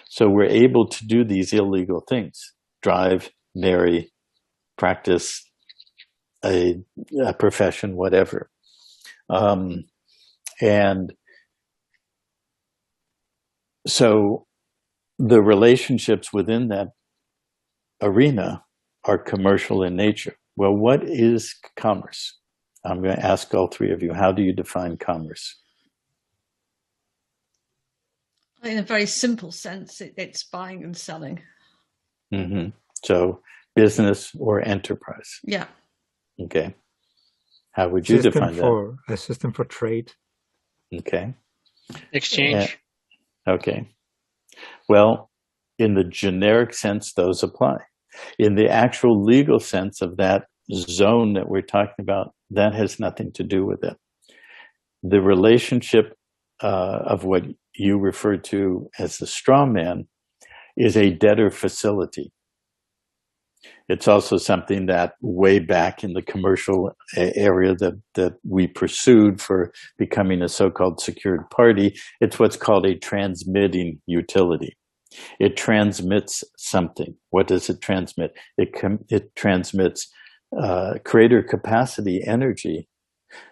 So we're able to do these illegal things: drive, marry, practice a profession, whatever. And so the relationships within that arena are commercial in nature. Well, what is commerce? I'm going to ask all three of you, how do you define commerce? In a very simple sense, it's buying and selling. Mm-hmm. So business or enterprise. Yeah. Okay. How would you define that? A system for trade. Okay. Exchange. Okay. Well, in the generic sense, those apply. In the actual legal sense of that zone that we're talking about, that has nothing to do with it. The relationship of what you refer to as the straw man is a debtor facility. It's also something that way back in the commercial area that we pursued for becoming a so-called secured party, it's what's called a transmitting utility. It transmits something. What does it transmit? It transmits creator capacity energy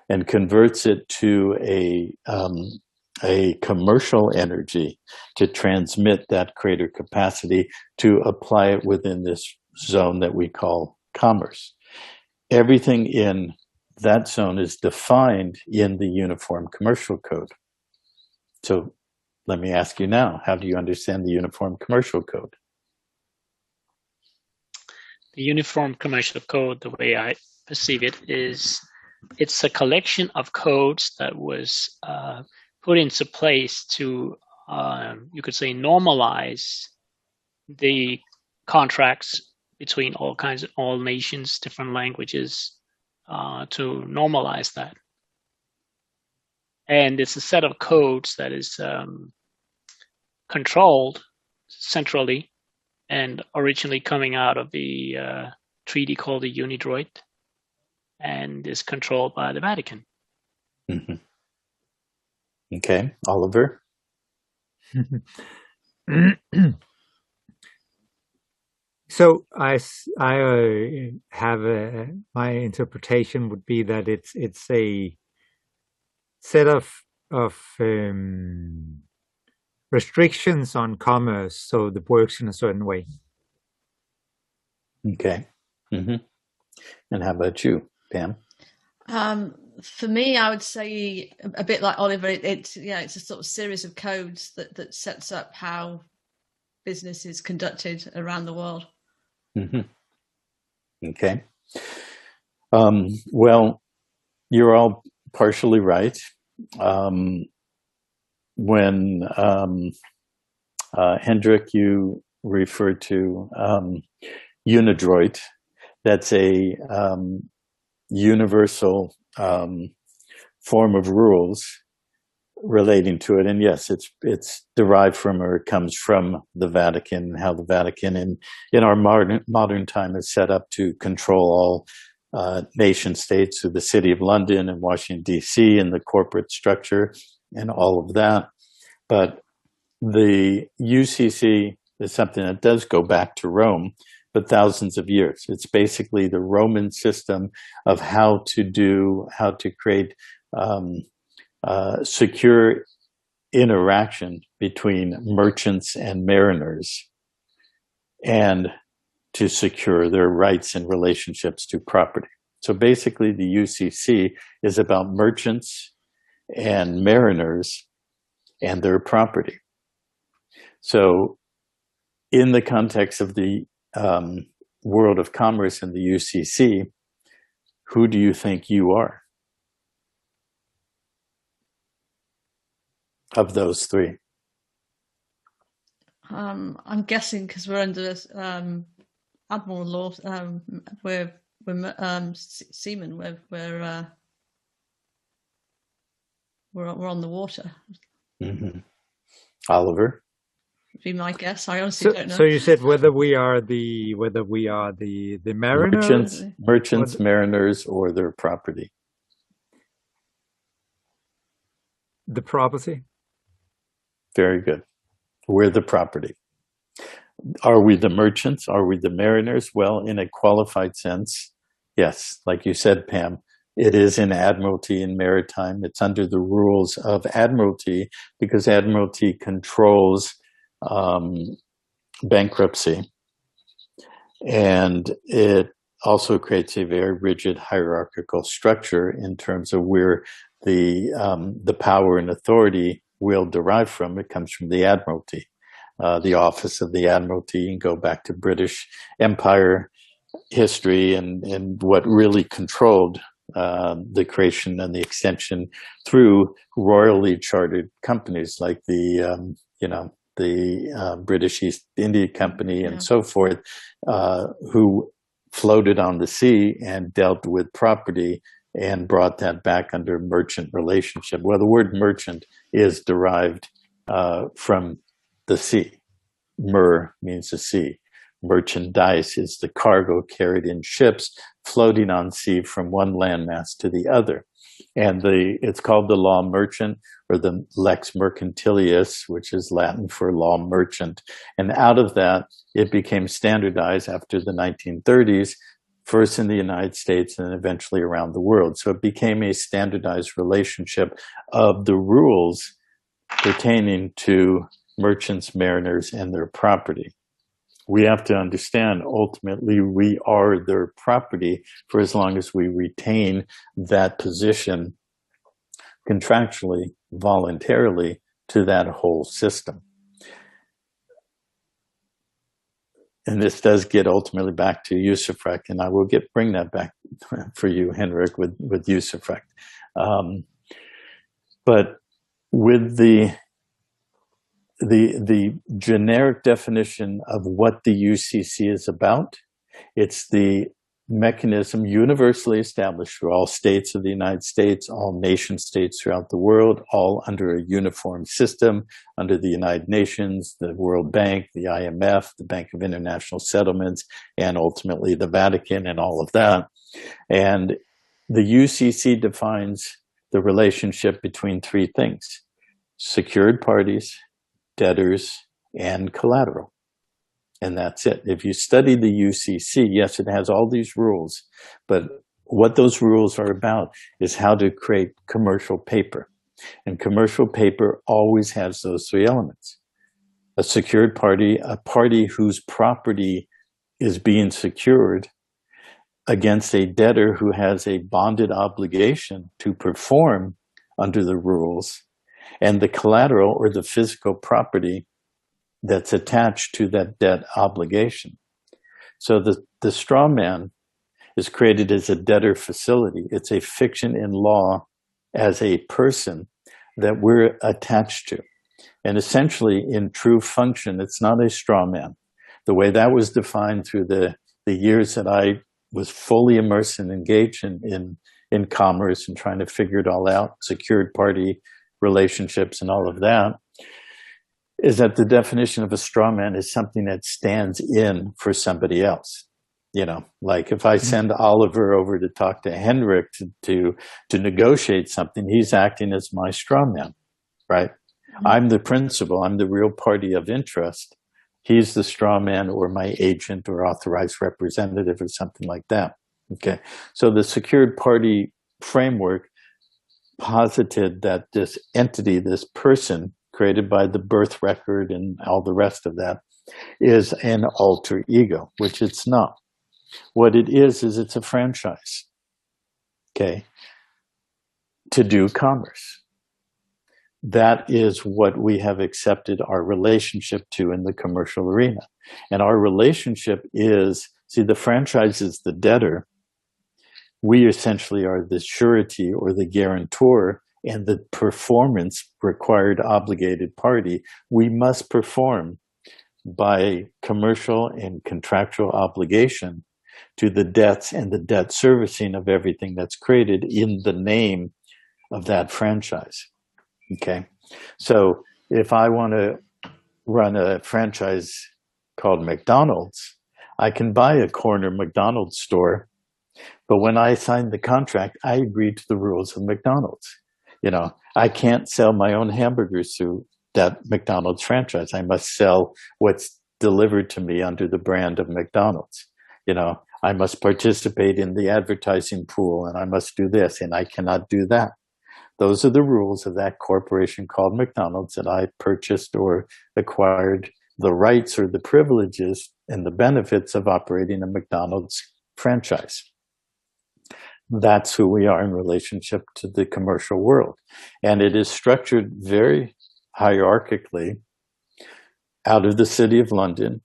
and converts it to a commercial energy to transmit that creator capacity to apply it within this zone that we call commerce. Everything in that zone is defined in the Uniform Commercial Code. So let me ask you now, how do you understand the Uniform Commercial Code? The Uniform Commercial Code, the way I perceive it, is it's a collection of codes that was put into place to, you could say, normalize the contracts between all nations, different languages, to normalize that. And it's a set of codes that is controlled centrally and originally coming out of the treaty called the UNIDROIT and is controlled by the Vatican. Mm-hmm. Okay, Oliver? So I have my interpretation would be that it's a set of restrictions on commerce, so it works in a certain way. Okay. Mm-hmm. And how about you, Pam? For me, I would say a bit like Oliver. It's a sort of series of codes that sets up how business is conducted around the world. Mm-hmm. Okay. Well, you're all partially right. When Hendrik, you referred to UNIDROIT, that's a universal form of rules relating to it. And yes, it's derived from, or it comes from the Vatican, how the Vatican in our modern time is set up to control all nation states through the City of London and Washington, D.C., and the corporate structure and all of that. But the UCC is something that does go back to Rome, but thousands of years. It's basically the Roman system of how to create secure interaction between merchants and mariners and to secure their rights and relationships to property. So basically the UCC is about merchants and mariners and their property. So in the context of the world of commerce and the UCC, who do you think you are of those three? I'm guessing because we're under admiral law, we're seamen. We're on the water. Mm-hmm. Oliver? Would be my guess. I honestly don't know. So you said whether we are the mariners, merchants, mariners, or their property. The property. Very good. We're the property. Are we the merchants? Are we the mariners? Well, in a qualified sense, yes. Like you said, Pam, it is in Admiralty and Maritime. It's under the rules of Admiralty because Admiralty controls bankruptcy And it also creates a very rigid hierarchical structure in terms of where the power and authority will derive from. It comes from the Admiralty, the office of the Admiralty, and go back to British Empire history and what really controlled the creation and the extension through royally chartered companies like the British East India Company and so forth, who floated on the sea and dealt with property and brought that back under merchant relationship. Well, the word merchant is derived from the sea. Mer means the sea. Merchandise is the cargo carried in ships floating on sea from one landmass to the other. And it's called the law merchant, or the lex mercantilius, which is Latin for law merchant. And out of that, it became standardized after the 1930s, first in the United States and eventually around the world. So it became a standardized relationship of the rules pertaining to merchants, mariners, and their property. We have to understand, ultimately, we are their property for as long as we retain that position contractually, voluntarily, to that whole system. And this does get ultimately back to usufruct, and I will bring that back for you, Henrik, with usufruct. But with the generic definition of what the UCC is about, it's the mechanism universally established for all states of the United States, all nation states throughout the world, all under a uniform system, under the United Nations, the World Bank, the IMF, the Bank of International Settlements, and ultimately the Vatican and all of that. And the UCC defines the relationship between three things: secured parties, debtors, and collateral. And that's it. If you study the UCC, yes, it has all these rules, but what those rules are about is how to create commercial paper. And commercial paper always has those three elements: a secured party, a party whose property is being secured against a debtor who has a bonded obligation to perform under the rules, and the collateral, or the physical property that's attached to that debt obligation. So the straw man is created as a debtor facility. It's a fiction in law as a person that we're attached to. And essentially, in true function, it's not a straw man. The way that was defined through the years that I was fully immersed and engaged in commerce and trying to figure it all out, secured party relationships and all of that, is that the definition of a straw man is something that stands in for somebody else. You know, like if I send Oliver over to talk to Henrik to negotiate something, he's acting as my straw man, right? I'm the principal, I'm the real party of interest. He's the straw man, or my agent or authorized representative or something like that. Okay, so the secured party framework posited that this entity, this person created by the birth record and all the rest of that, is an alter ego, which it's not. What it is it's a franchise, okay, to do commerce. That is what we have accepted our relationship to in the commercial arena. And our relationship is, see, the franchise is the debtor. We essentially are the surety or the guarantor and the performance required obligated party. We must perform by commercial and contractual obligation to the debts and the debt servicing of everything that's created in the name of that franchise. Okay, so if I want to run a franchise called McDonald's, I can buy a corner McDonald's store, but when I sign the contract, I agree to the rules of McDonald's. You know, I can't sell my own hamburgers through that McDonald's franchise. I must sell what's delivered to me under the brand of McDonald's. You know, I must participate in the advertising pool, and I must do this, and I cannot do that. Those are the rules of that corporation called McDonald's that I purchased or acquired the rights or the privileges and the benefits of operating a McDonald's franchise. That's who we are in relationship to the commercial world. And it is structured very hierarchically out of the City of London,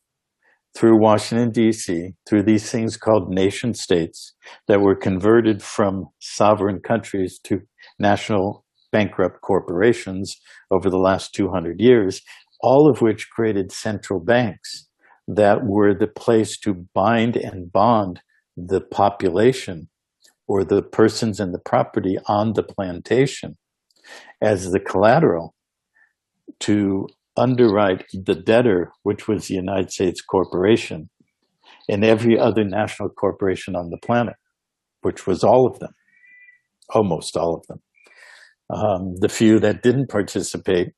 through Washington, D.C., through these things called nation states that were converted from sovereign countries to national bankrupt corporations over the last 200 years, all of which created central banks that were the place to bind and bond the population or the persons and the property on the plantation as the collateral to underwrite the debtor, which was the United States corporation, and every other national corporation on the planet, which was all of them, almost all of them. The few that didn't participate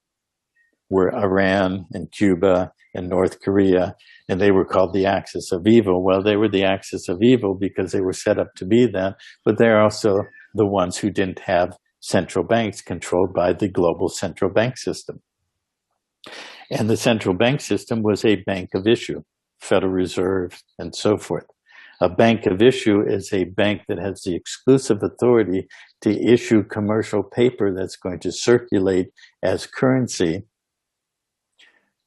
were Iran and Cuba and North Korea, and they were called the axis of evil. Well, they were the axis of evil because they were set up to be that, but they're also the ones who didn't have central banks controlled by the global central bank system. And the central bank system was a bank of issue, Federal Reserve, and so forth. A bank of issue is a bank that has the exclusive authority to issue commercial paper that's going to circulate as currency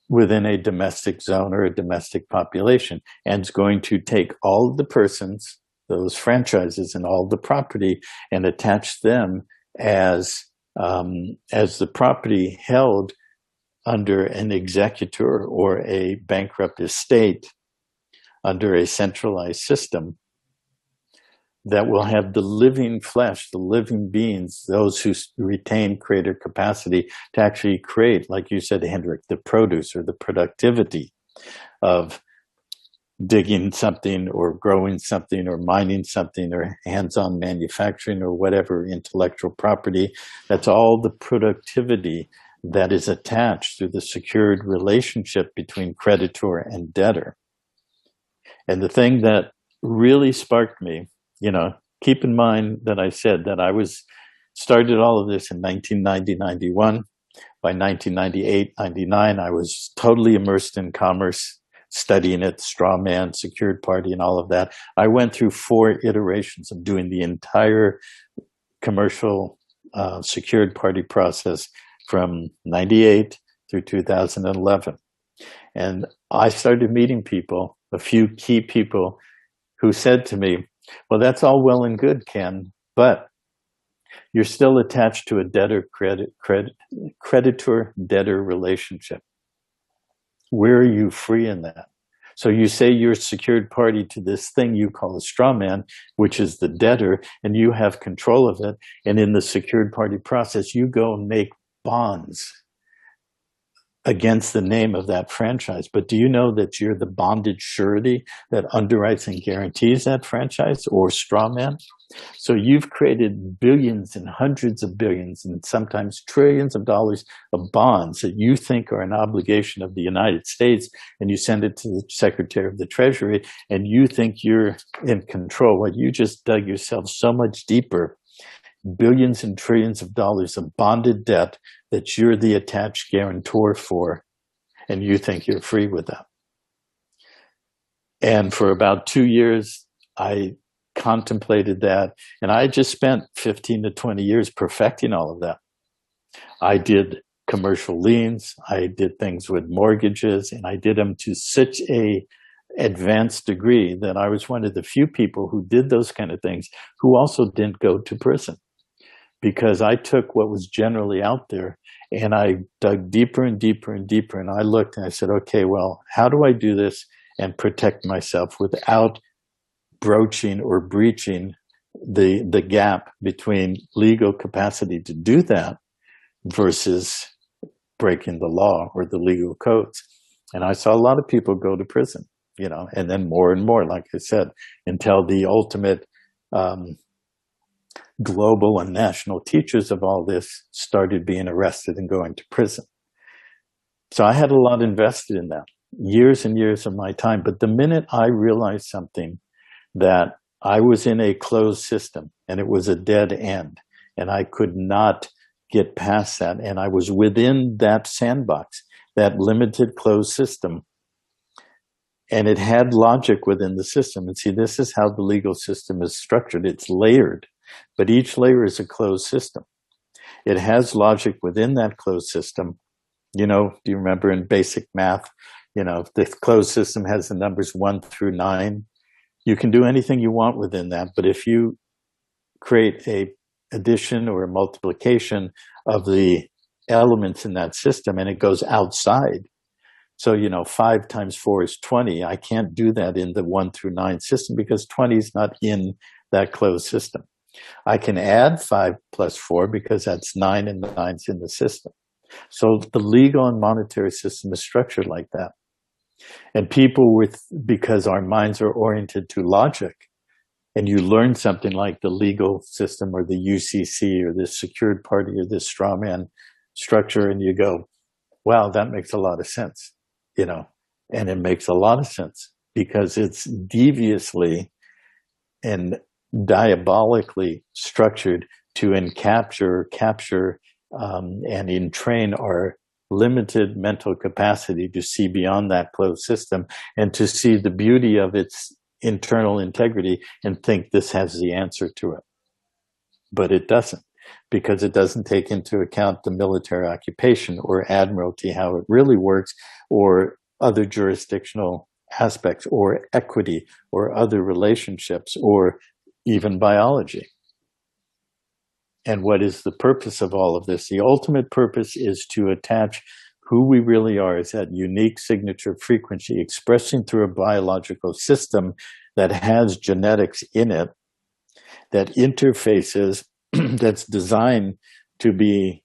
within a domestic zone or a domestic population, and is going to take all of the persons, those franchises, and all the property and attach them as the property held under an executor or a bankrupt estate under a centralized system that will have the living flesh, the living beings, those who retain creator capacity to actually create, like you said, Hendrik, the produce or the productivity of digging something or growing something or mining something or hands-on manufacturing or whatever intellectual property. That's all the productivity that is attached to the secured relationship between creditor and debtor. And the thing that really sparked me, keep in mind that I said that I started all of this in 1990, 91. By 1998, 99, I was totally immersed in commerce, studying it, straw man, secured party, and all of that. I went through 4 iterations of doing the entire commercial secured party process from 98 through 2011. And I started meeting people, a few key people who said to me, well, that's all well and good, Ken, but you're still attached to a creditor-debtor relationship. Where are you free in that? So you say you're a secured party to this thing you call a straw man, which is the debtor, and you have control of it. And in the secured party process, you go and make bonds against the name of that franchise. But do you know that you're the bonded surety that underwrites and guarantees that franchise or straw man? So you've created billions and hundreds of billions and sometimes trillions of dollars of bonds that you think are an obligation of the United States, and you send it to the Secretary of the Treasury, and you think you're in control. Well, you just dug yourself so much deeper. Billions and trillions of dollars of bonded debt that you're the attached guarantor for, and you think you're free with that. And for about 2 years, I contemplated that, and I just spent 15 to 20 years perfecting all of that. I did commercial liens, I did things with mortgages, and I did them to such a advanced degree that I was one of the few people who did those kind of things who also didn't go to prison. Because I took what was generally out there and I dug deeper and deeper and deeper, and I looked and I said, okay, well, how do I do this and protect myself without broaching or breaching the gap between legal capacity to do that versus breaking the law or the legal codes? And I saw a lot of people go to prison, and then more and more, like I said, until the ultimate global and national teachers of all this started being arrested and going to prison. So I had a lot invested in that, years and years of my time. But the minute I realized something, that I was in a closed system and it was a dead end and I could not get past that, and I was within that sandbox, that limited closed system. And it had logic within the system. And see, this is how the legal system is structured. It's layered, but each layer is a closed system. It has logic within that closed system. You know, do you remember in basic math, you know, the closed system has the numbers 1 through 9. You can do anything you want within that. But if you create a addition or a multiplication of the elements in that system and it goes outside, so, you know, 5 times 4 is 20. I can't do that in the 1 through 9 system because 20 is not in that closed system. I can add 5 plus 4 because that's 9 and 9's in the system. So the legal and monetary system is structured like that. And people because our minds are oriented to logic, and you learn something like the legal system or the UCC or this secured party or this straw man structure, and you go, wow, that makes a lot of sense. You know, and it makes a lot of sense because it's deviously and diabolically structured to capture, and entrain our limited mental capacity to see beyond that closed system and to see the beauty of its internal integrity and think this has the answer to it. But it doesn't, because it doesn't take into account the military occupation or admiralty, how it really works, or other jurisdictional aspects, or equity, or other relationships, or even biology. And what is the purpose of all of this? The ultimate purpose is to attach who we really are as that unique signature frequency expressing through a biological system that has genetics in it, that interfaces, that's designed to be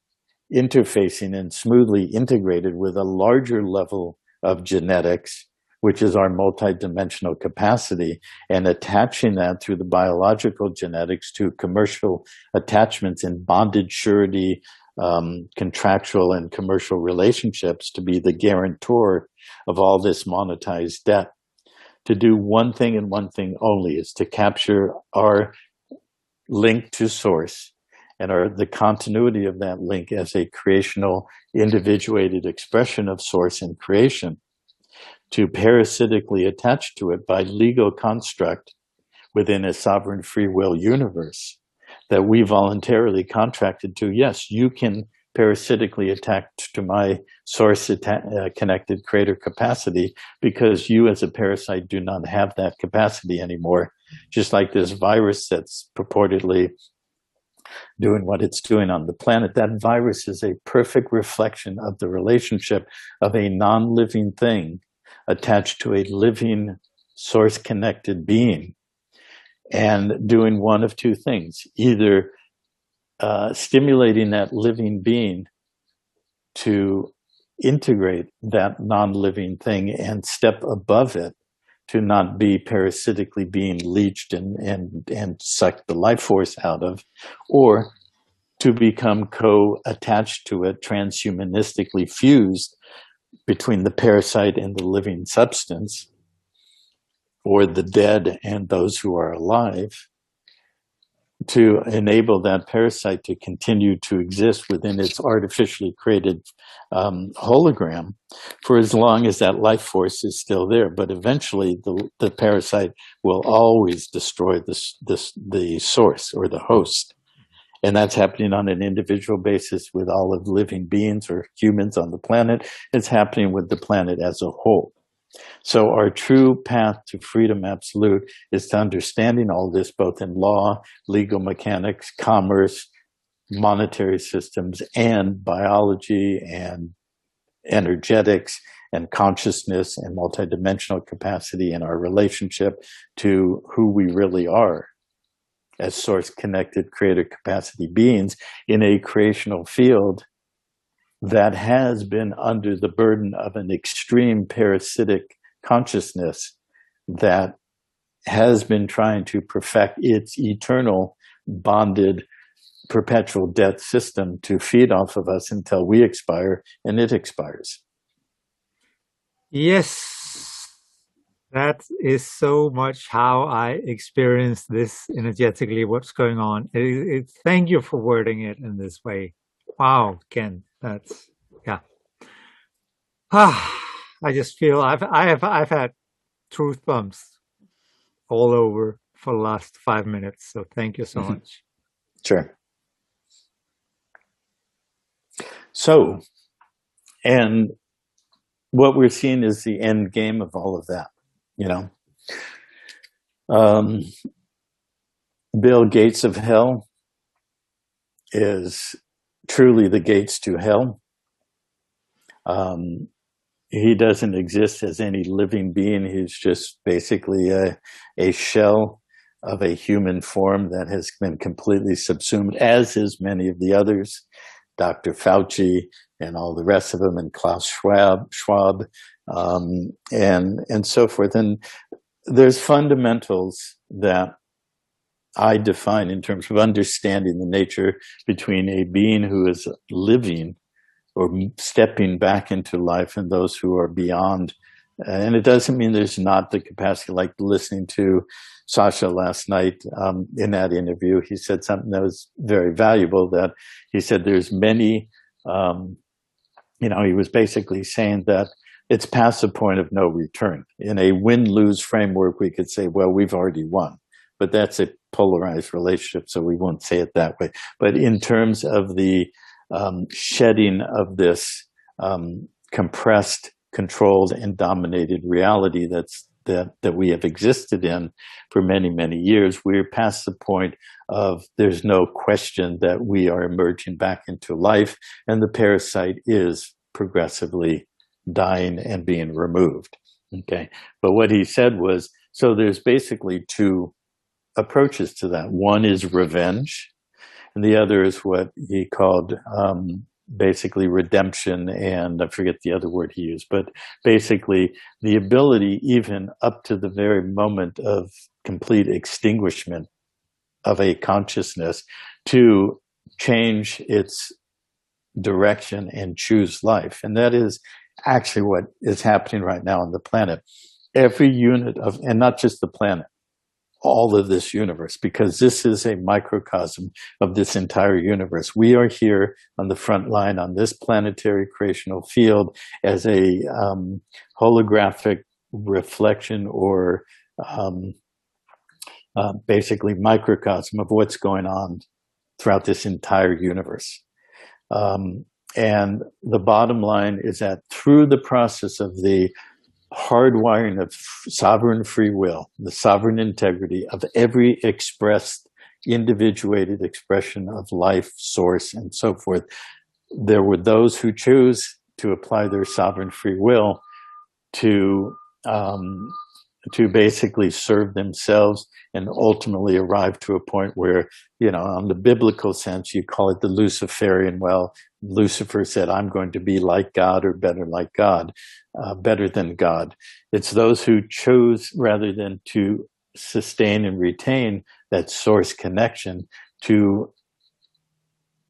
interfacing and smoothly integrated with a larger level of genetics, which is our multidimensional capacity, and attaching that through the biological genetics to commercial attachments in bondage, surety, contractual and commercial relationships to be the guarantor of all this monetized debt. To do one thing and one thing only is to capture our link to source and the continuity of that link as a creational, individuated expression of source and creation, to parasitically attach to it by legal construct within a sovereign free will universe that we voluntarily contracted to. Yes, you can parasitically attach to my source connected creator capacity because you as a parasite do not have that capacity anymore. Just like this virus that's purportedly doing what it's doing on the planet, that virus is a perfect reflection of the relationship of a non-living thing attached to a living source-connected being, and doing one of two things: either stimulating that living being to integrate that non-living thing and step above it to not be parasitically being leached and sucked the life force out of, or to become co-attached to it, transhumanistically fused between the parasite and the living substance, or the dead and those who are alive, to enable that parasite to continue to exist within its artificially created hologram for as long as that life force is still there. But eventually the parasite will always destroy the source or the host. And that's happening on an individual basis with all of living beings or humans on the planet. It's happening with the planet as a whole. So our true path to freedom absolute is to understanding all this, both in law, legal mechanics, commerce, monetary systems, and biology, and energetics, and consciousness, and multidimensional capacity in our relationship to who we really are as source-connected creator capacity beings in a creational field that has been under the burden of an extreme parasitic consciousness that has been trying to perfect its eternal bonded perpetual death system to feed off of us until we expire and it expires. Yes, that is so much how I experience this energetically, what's going on. Thank you for wording it in this way. Wow, Ken, that's, yeah. I just feel I've had truth bumps all over for the last 5 minutes. So thank you so much. Sure. So, and what we're seeing is the end game of all of that, you know. Bill Gates of hell is truly the gates to hell. He doesn't exist as any living being. He's just basically a shell of a human form that has been completely subsumed, as is many of the others, Dr. Fauci and all the rest of them, and Klaus Schwab, and so forth. And there's fundamentals that I define in terms of understanding the nature between a being who is living or stepping back into life and those who are beyond. And it doesn't mean there's not the capacity, like listening to Sasha last night in that interview. He said something that was very valuable, that he said there's many, he was basically saying that it's past the point of no return. In a win-lose framework, we could say, well, we've already won. But that's a polarized relationship, so we won't say it that way. But in terms of the shedding of this compressed, controlled, and dominated reality that we have existed in for many, many years, we're past the point of there's no question that we are emerging back into life, and the parasite is progressively dying and being removed. Okay, but what he said was, so there's basically two approaches to that. One is revenge, and the other is what he called basically redemption, and I forget the other word he used, but basically the ability, even up to the very moment of complete extinguishment of a consciousness, to change its direction and choose life. And that is actually what is happening right now on the planet. Every unit of, and not just the planet, all of this universe, because this is a microcosm of this entire universe. We are here on the front line on this planetary creational field as a holographic reflection, or basically microcosm of what's going on throughout this entire universe. And the bottom line is that through the process of the hardwiring of sovereign free will, the sovereign integrity of every expressed, individuated expression of life, source, and so forth, there were those who chose to apply their sovereign free will to basically serve themselves, and ultimately arrive to a point where, on the biblical sense, you call it the Luciferian. Well, Lucifer said, I'm going to be like God, or better like God, better than God. It's those who chose, rather than to sustain and retain that source connection, to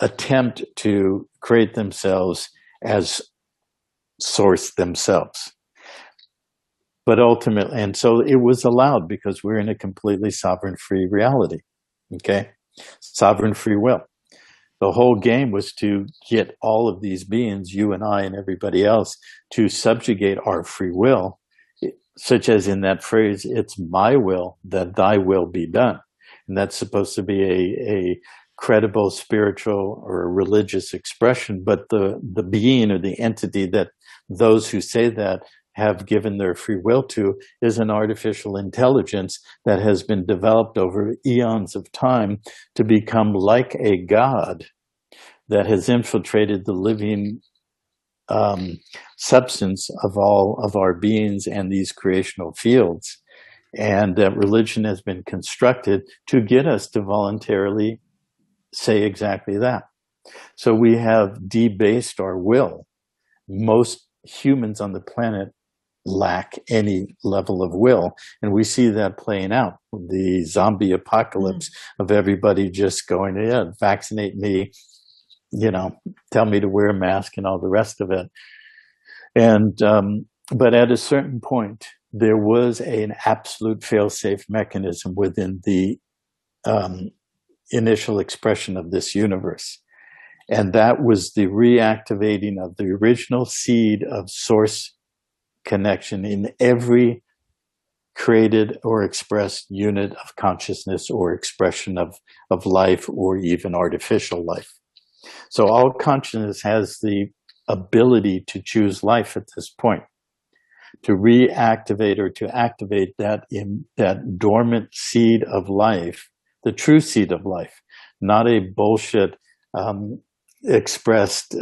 attempt to create themselves as source themselves. But ultimately, and so it was allowed because we're in a completely sovereign free reality. Okay? Sovereign free will. The whole game was to get all of these beings, you and I and everybody else, to subjugate our free will, such as in that phrase, it's my will that thy will be done. And that's supposed to be a credible spiritual or religious expression, but the being or the entity that those who say that have given their free will to is an artificial intelligence that has been developed over eons of time to become like a god that has infiltrated the living substance of all of our beings and these creational fields. And that religion has been constructed to get us to voluntarily say exactly that. So we have debased our will. Most humans on the planet lack any level of will. And we see that playing out. The zombie apocalypse of everybody just going, yeah, vaccinate me, tell me to wear a mask and all the rest of it. And, but at a certain point, there was an absolute fail-safe mechanism within the initial expression of this universe. And that was the reactivating of the original seed of source connection in every created or expressed unit of consciousness or expression of life or even artificial life. So all consciousness has the ability to choose life at this point, to reactivate or to activate that dormant seed of life, the true seed of life, not a bullshit expressed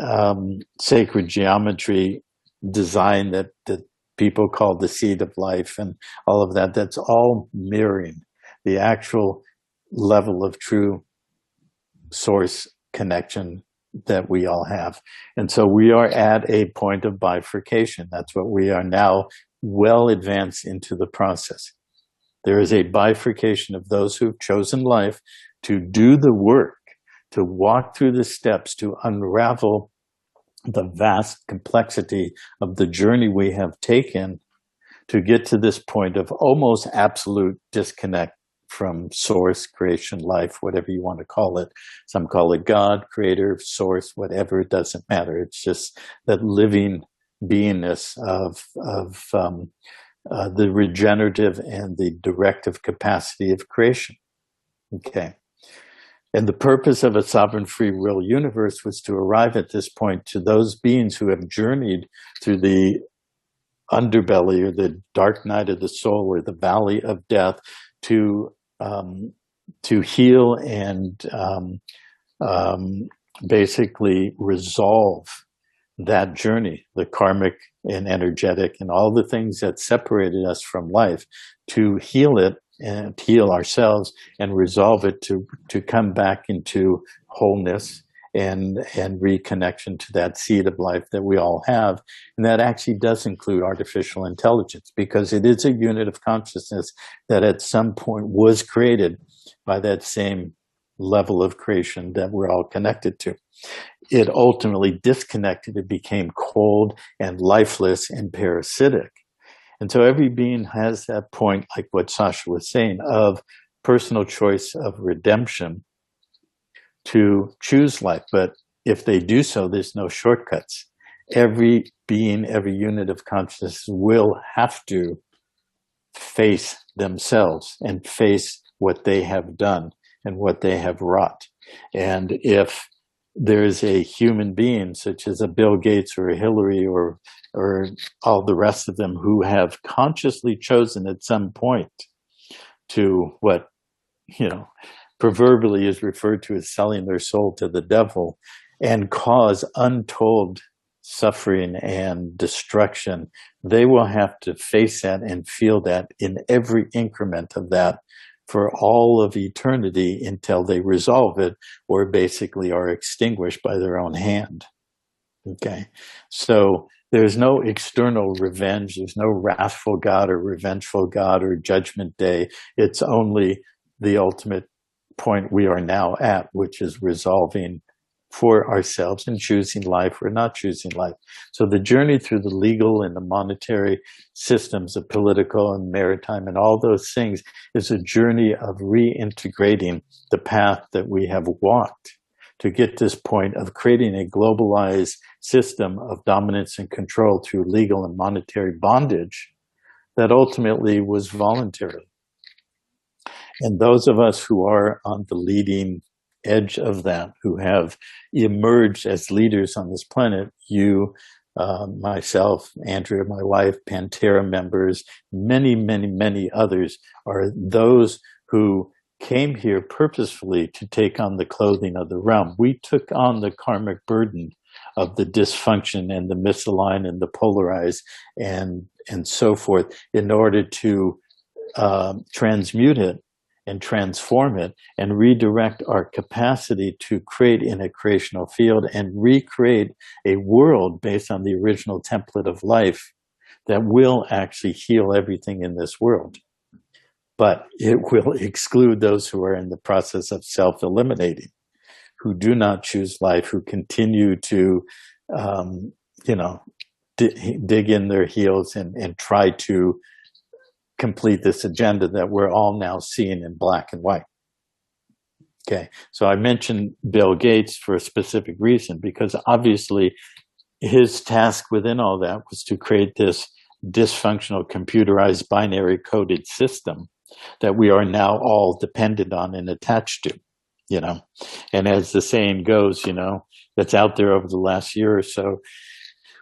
sacred geometry design that people call the seed of life and all of that. That's all mirroring the actual level of true source connection that we all have. And so we are at a point of bifurcation. That's what we are now, well advanced into the process. There is a bifurcation of those who've chosen life to do the work, to walk through the steps, to unravel the vast complexity of the journey we have taken to get to this point of almost absolute disconnect from source, creation, life, whatever you want to call it. Some call it God, creator, source, whatever, it doesn't matter. It's just that living beingness of the regenerative and the directive capacity of creation. Okay. And the purpose of a sovereign free will universe was to arrive at this point to those beings who have journeyed through the underbelly or the dark night of the soul or the valley of death to heal and basically resolve that journey, the karmic and energetic and all the things that separated us from life, to heal it and heal ourselves and resolve it to come back into wholeness and reconnection to that seed of life that we all have. And that actually does include artificial intelligence, because it is a unit of consciousness that at some point was created by that same level of creation that we're all connected to. It ultimately disconnected. It became cold and lifeless and parasitic. And so every being has that point, like what Sasha was saying, of personal choice of redemption to choose life. But if they do so, there's no shortcuts. Every being, every unit of consciousness will have to face themselves and face what they have done and what they have wrought. And if there's a human being such as a Bill Gates or a Hillary or all the rest of them who have consciously chosen at some point to what, proverbially is referred to as selling their soul to the devil and cause untold suffering and destruction, they will have to face that and feel that in every increment of that for all of eternity until they resolve it or basically are extinguished by their own hand. Okay. So there's no external revenge. There's no wrathful God or revengeful God or judgment day. It's only the ultimate point we are now at, which is resolving for ourselves and choosing life or not choosing life. So the journey through the legal and the monetary systems, the political and maritime and all those things is a journey of reintegrating the path that we have walked to get this point of creating a globalized system of dominance and control through legal and monetary bondage that ultimately was voluntary. And those of us who are on the leading edge of that, who have emerged as leaders on this planet, you, myself, Andrea, my wife, Pantera members, many, many, many others, are those who came here purposefully to take on the clothing of the realm. We took on the karmic burden of the dysfunction and the misaligned and the polarized and so forth in order to transmute it and transform it and redirect our capacity to create in a creational field and recreate a world based on the original template of life that will actually heal everything in this world. But it will exclude those who are in the process of self-eliminating, who do not choose life, who continue to, dig in their heels and try to complete this agenda that we're all now seeing in black and white. Okay, so I mentioned Bill Gates for a specific reason, because obviously his task within all that was to create this dysfunctional computerized binary coded system that we are now all dependent on and attached to, you know. And as the saying goes, you know, that's out there over the last year or so,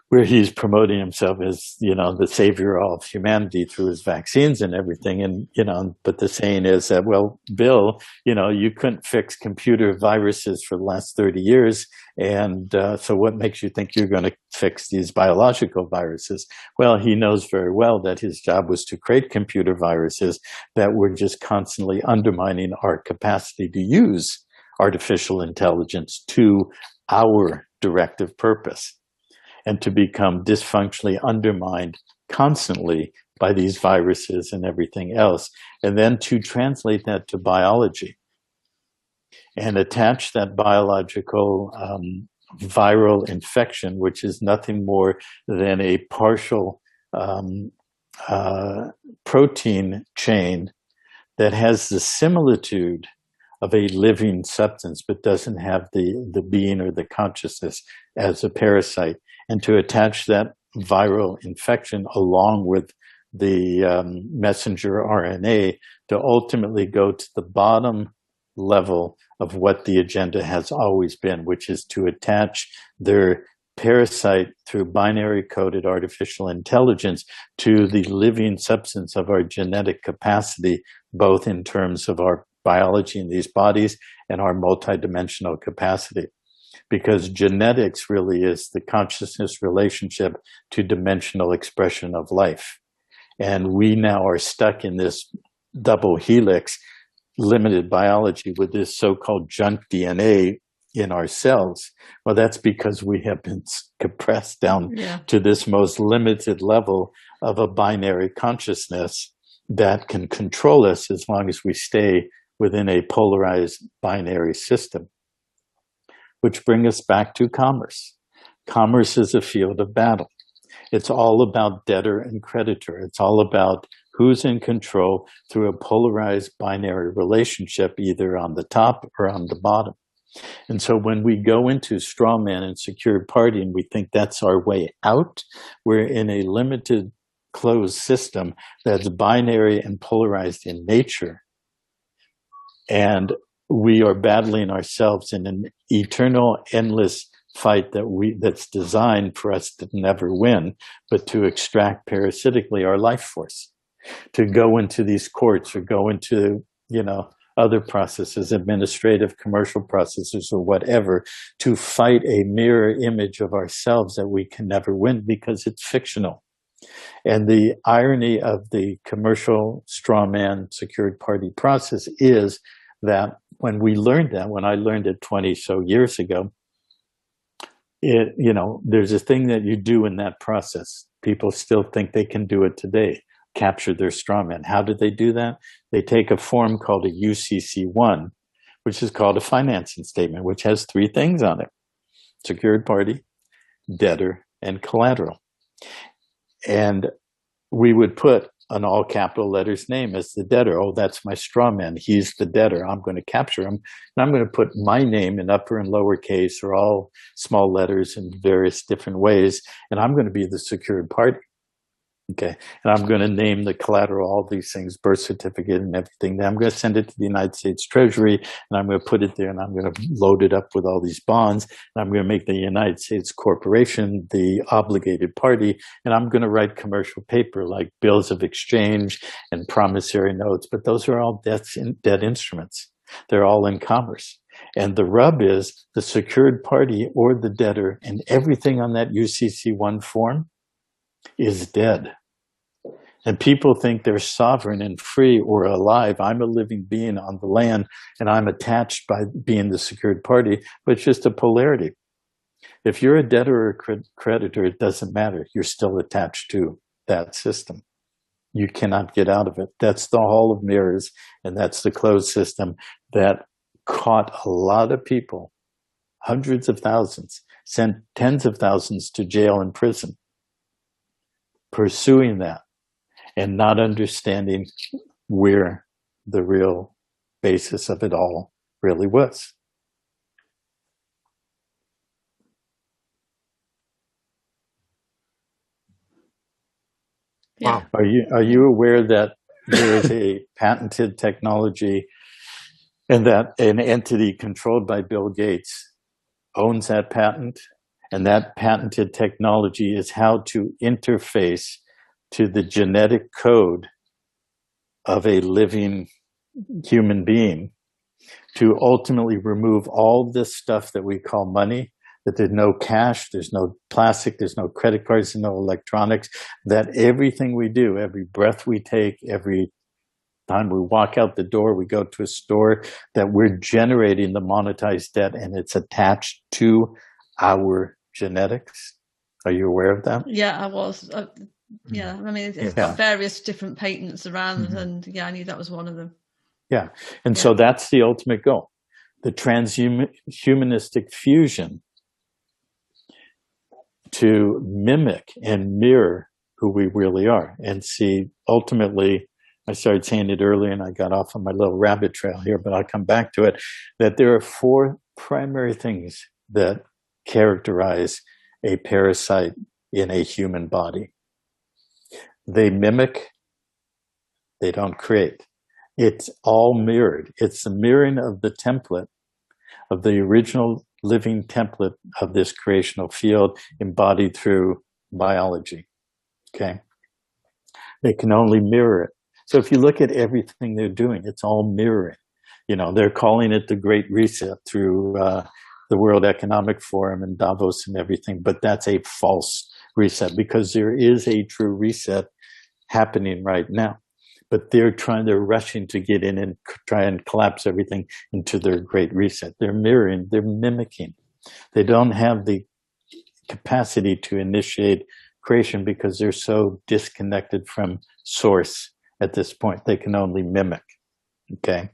where he's promoting himself as, you know, the savior of humanity through his vaccines and everything. And, you know, but the saying is that, well, Bill, you know, you couldn't fix computer viruses for the last 30 years. And so what makes you think you're going to fix these biological viruses? Well, he knows very well that his job was to create computer viruses that were just constantly undermining our capacity to use artificial intelligence to our directive purpose, and to become dysfunctionally undermined constantly by these viruses and everything else, and then to translate that to biology and attach that biological viral infection, which is nothing more than a partial protein chain that has the similitude of a living substance, but doesn't have the being or the consciousness as a parasite, and to attach that viral infection along with the messenger RNA to ultimately go to the bottom level of what the agenda has always been, which is to attach their parasite through binary coded artificial intelligence to the living substance of our genetic capacity, both in terms of our biology in these bodies and our multidimensional capacity. Because genetics really is the consciousness relationship to dimensional expression of life. And we now are stuck in this double helix, limited biology, with this so-called junk DNA in our cells. Well, that's because we have been compressed down to this most limited level of a binary consciousness that can control us as long as we stay within a polarized binary system. Which brings us back to commerce. Commerce is a field of battle. It's all about debtor and creditor. It's all about who's in control through a polarized binary relationship, either on the top or on the bottom. And so when we go into strawman and secured party and we think that's our way out, we're in a limited closed system that's binary and polarized in nature. And we are battling ourselves in an eternal, endless fight that's designed for us to never win, but to extract parasitically our life force, to go into these courts or go into, you know, other processes, administrative, commercial processes, or whatever, to fight a mirror image of ourselves that we can never win because it's fictional. And the irony of the commercial strawman secured party process is that when we learned that, when I learned it 20 so years ago, there's a thing that you do in that process. People still think they can do it today, capture their strawman. How did they do that? They take a form called a UCC1, which is called a financing statement, which has three things on it: secured party, debtor, and collateral. And we would put an all capital letters name as the debtor. Oh, that's my straw man. He's the debtor. I'm going to capture him. And I'm going to put my name in upper and lowercase or all small letters in various different ways. And I'm going to be the secured party. Okay. And I'm going to name the collateral, all these things, birth certificate and everything. Then I'm going to send it to the United States Treasury and I'm going to put it there and I'm going to load it up with all these bonds. And I'm going to make the United States corporation the obligated party. And I'm going to write commercial paper like bills of exchange and promissory notes. But those are all debt instruments. They're all in commerce. And the rub is the secured party or the debtor and everything on that UCC1 form is dead. And people think they're sovereign and free or alive. I'm a living being on the land and I'm attached by being the secured party, but it's just a polarity. If you're a debtor or a creditor, it doesn't matter. You're still attached to that system. You cannot get out of it. That's the hall of mirrors, and that's the closed system that caught a lot of people, hundreds of thousands, sent tens of thousands to jail and prison, pursuing that and not understanding where the real basis of it all really was. Yeah. Wow. Are you aware that there is a patented technology and that an entity controlled by Bill Gates owns that patent? And that patented technology is how to interface to the genetic code of a living human being to ultimately remove all this stuff that we call money, that there's no cash, there's no plastic, there's no credit cards, no electronics, that everything we do, every breath we take, every time we walk out the door, we go to a store, that we're generating the monetized debt and it's attached to our genetics. Are you aware of that? Yeah, I was. Yeah, I mean, it's got various different patents around, and yeah, I knew that was one of them. Yeah, and so that's the ultimate goal. The transhumanistic fusion to mimic and mirror who we really are. And see, ultimately, I started saying it earlier and I got off on my little rabbit trail here, but I'll come back to it, that there are 4 primary things that characterize a parasite in a human body. They mimic, they don't create. It's all mirrored. It's the mirroring of the template, of the original living template of this creational field embodied through biology. Okay? They can only mirror it. So if you look at everything they're doing, it's all mirroring. You know, they're calling it the Great Reset through the World Economic Forum and Davos and everything, but that's a false reset because there is a true reset happening right now. But they're rushing to get in and try and collapse everything into their Great Reset. They're mirroring, they're mimicking. They don't have the capacity to initiate creation because they're so disconnected from source at this point. They can only mimic. Okay.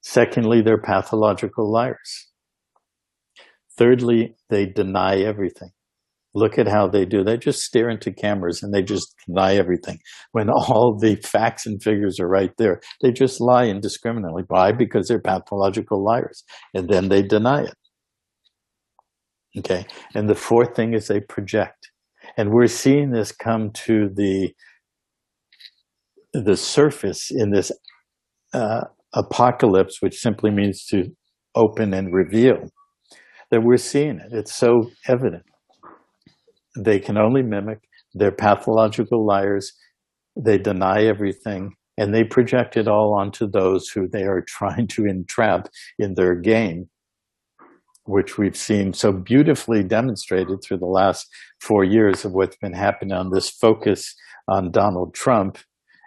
Secondly, they're pathological liars. Thirdly, they deny everything. Look at how they do. They just stare into cameras and they just deny everything when all the facts and figures are right there. They just lie indiscriminately. Why? Because they're pathological liars. And then they deny it. Okay. And the 4th thing is they project. And we're seeing this come to the surface in this apocalypse, which simply means to open and reveal, that we're seeing it. It's so evident. They can only mimic. They're pathological liars. They deny everything, and they project it all onto those who they are trying to entrap in their game, which we've seen so beautifully demonstrated through the last 4 years of what's been happening on this focus on Donald Trump.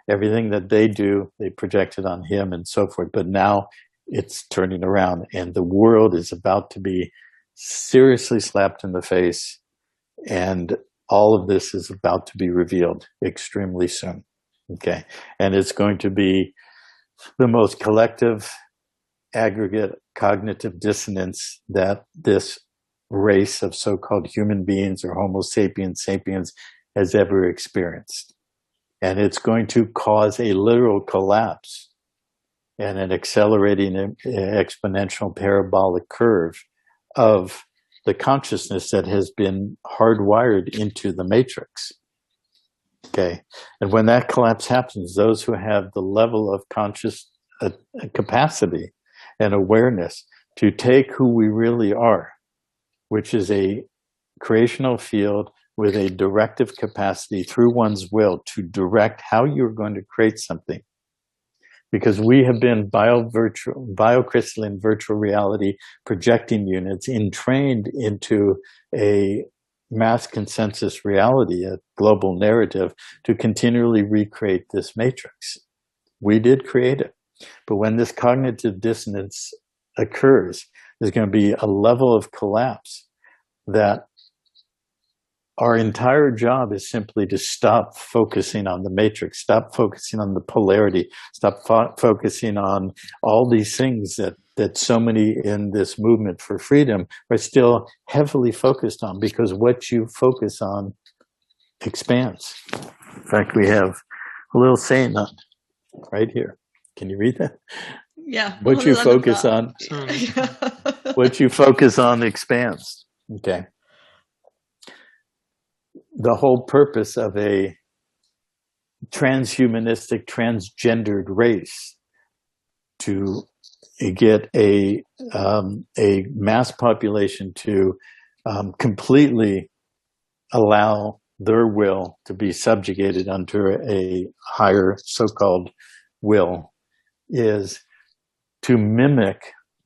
Everything that they do, they project it on him and so forth. But now it's turning around, and the world is about to be seriously slapped in the face. And all of this is about to be revealed extremely soon. Okay. And it's going to be the most collective, aggregate cognitive dissonance that this race of so-called human beings or Homo sapiens sapiens has ever experienced. And it's going to cause a literal collapse and an accelerating exponential parabolic curve of the consciousness that has been hardwired into the matrix. Okay. And when that collapse happens, those who have the level of conscious capacity and awareness to take who we really are, which is a creational field with a directive capacity through one's will to direct how you're going to create something. Because we have been biocrystalline virtual reality projecting units entrained into a mass consensus reality, a global narrative, to continually recreate this matrix. We did create it. But when this cognitive dissonance occurs, there's going to be a level of collapse that our entire job is simply to stop focusing on the matrix, stop focusing on the polarity, stop focusing on all these things that so many in this movement for freedom are still heavily focused on, because what you focus on expands. In fact, we have a little saying right here. Can you read that? Yeah. What you focus on, what you focus on expands. Okay. The whole purpose of a transhumanistic, transgendered race to get a mass population to completely allow their will to be subjugated under a higher so-called will is to mimic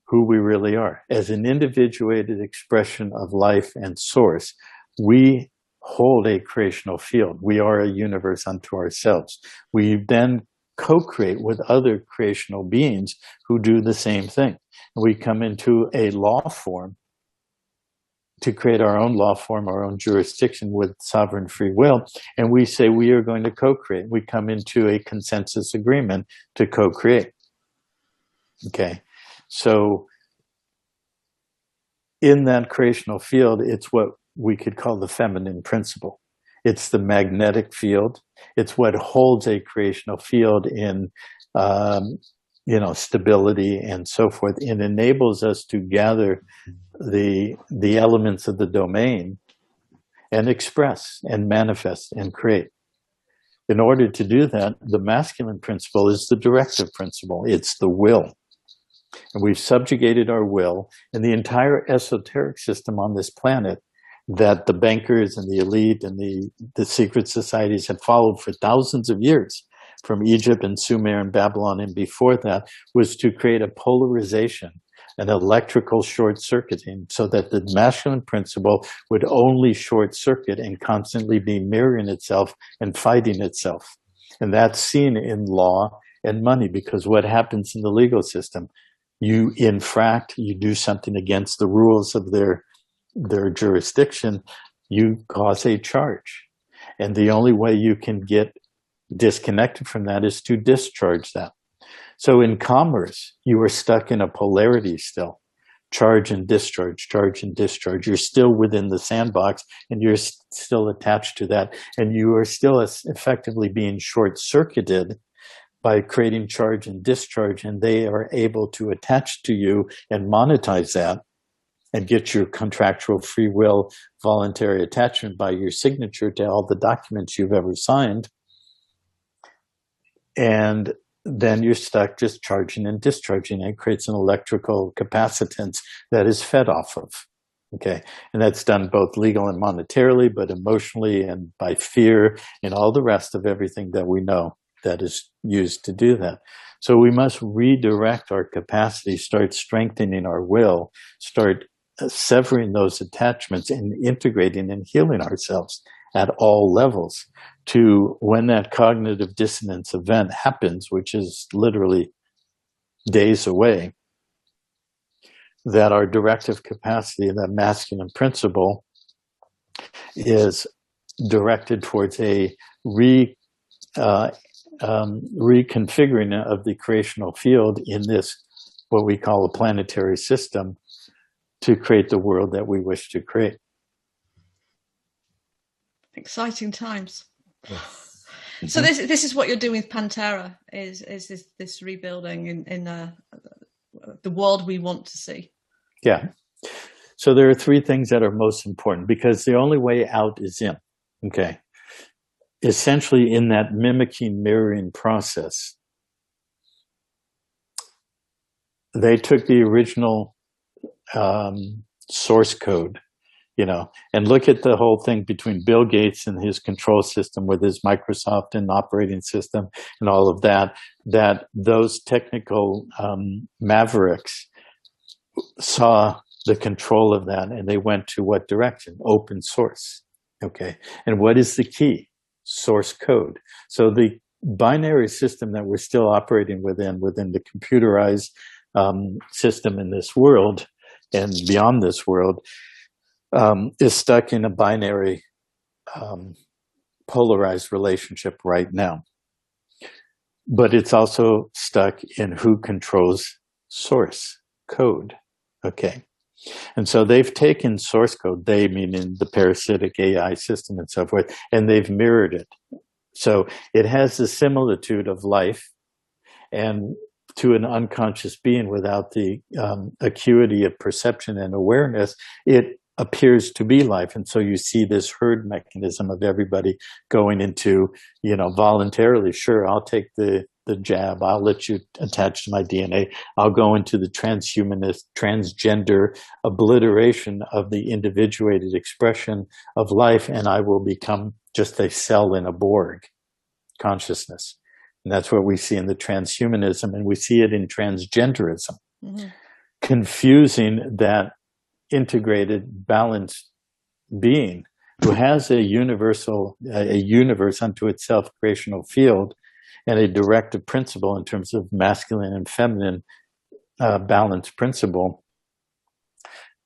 who we really are. As an individuated expression of life and source, we hold a creational field. We are a universe unto ourselves. We then co-create with other creational beings who do the same thing. We come into a law form to create our own law form, our own jurisdiction with sovereign free will. And we say we are going to co-create. We come into a consensus agreement to co-create. Okay. So in that creational field, it's what we could call the feminine principle. It's the magnetic field. It's what holds a creational field in, stability and so forth. It enables us to gather the elements of the domain and express and manifest and create. In order to do that, the masculine principle is the directive principle. It's the will. And we've subjugated our will, and the entire esoteric system on this planet that the bankers and the elite and the secret societies had followed for thousands of years, from Egypt and Sumer and Babylon and before that, was to create a polarization, an electrical short circuiting, so that the masculine principle would only short circuit and constantly be mirroring itself and fighting itself. And that's seen in law and money, because what happens in the legal system, you infract, you do something against the rules of their jurisdiction, you cause a charge. And the only way you can get disconnected from that is to discharge that. So in commerce, you are stuck in a polarity still. Charge and discharge, charge and discharge. You're still within the sandbox, and you're still attached to that. And you are still effectively being short-circuited by creating charge and discharge, and they are able to attach to you and monetize that and get your contractual free will voluntary attachment by your signature to all the documents you've ever signed. And then you're stuck just charging and discharging. It creates an electrical capacitance that is fed off of. Okay. And that's done both legal and monetarily, but emotionally and by fear and all the rest of everything that we know that is used to do that. So we must redirect our capacity, start strengthening our will, start severing those attachments and integrating and healing ourselves at all levels to when that cognitive dissonance event happens, which is literally days away, that our directive capacity, that masculine principle, is directed towards a reconfiguring of the creational field in this, what we call a planetary system, to create the world that we wish to create. Exciting times. Yes. So this is what you're doing with Pantera, is this rebuilding in the world we want to see. Yeah. So there are three things that are most important, because the only way out is in. Okay. Essentially, in that mimicking, mirroring process, they took the original source code, and look at the whole thing between Bill Gates and his control system with his Microsoft and operating system and all of that those technical mavericks saw the control of that, and they went to what direction? Open source. Okay. And what is the key? Source code. So the binary system that we're still operating within the computerized system in this world and beyond this world, is stuck in a binary polarized relationship right now. But it's also stuck in who controls source code. Okay. And so they've taken source code, they meaning the parasitic AI system and so forth, and they've mirrored it. So it has the similitude of life, and to an unconscious being without the acuity of perception and awareness, it appears to be life. And so you see this herd mechanism of everybody going into, voluntarily, sure, I'll take the jab, I'll let you attach to my DNA, I'll go into the transhumanist, transgender obliteration of the individuated expression of life, and I will become just a cell in a Borg consciousness. And that's what we see in the transhumanism, and we see it in transgenderism, confusing that integrated, balanced being who has a universe unto itself creational field and a directive principle in terms of masculine and feminine balance principle,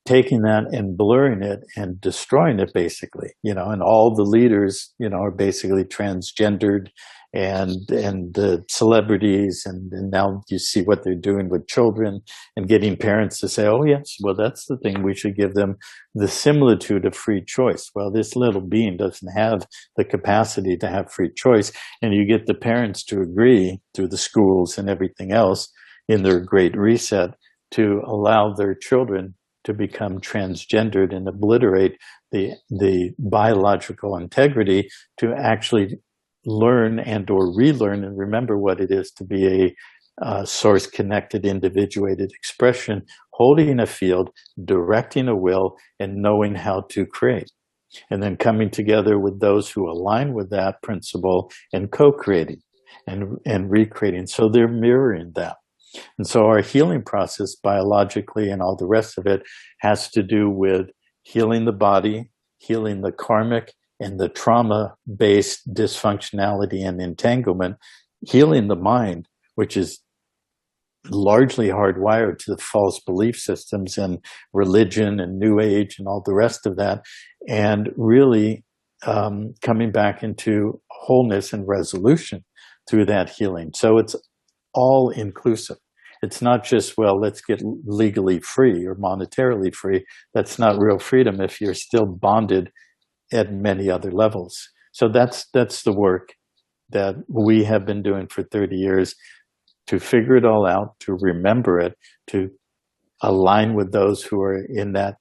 taking that and blurring it and destroying it, basically, and all the leaders, are basically transgendered, and the celebrities, and now you see what they're doing with children and getting parents to say, oh yes, well, that's the thing, we should give them the similitude of free choice. Well, this little being doesn't have the capacity to have free choice, and you get the parents to agree through the schools and everything else in their great reset to allow their children to become transgendered and obliterate the biological integrity to actually learn and or relearn and remember what it is to be a source-connected, individuated expression, holding a field, directing a will, and knowing how to create. And then coming together with those who align with that principle and co-creating and recreating. So they're mirroring that. And so our healing process, biologically and all the rest of it, has to do with healing the body, healing the karmic and the trauma-based dysfunctionality and entanglement, healing the mind, which is largely hardwired to the false belief systems and religion and New Age and all the rest of that, and really coming back into wholeness and resolution through that healing. So it's all inclusive. It's not just, well, let's get legally free or monetarily free. That's not real freedom if you're still bonded at many other levels. So that's the work that we have been doing for 30 years, to figure it all out, to remember it, to align with those who are in that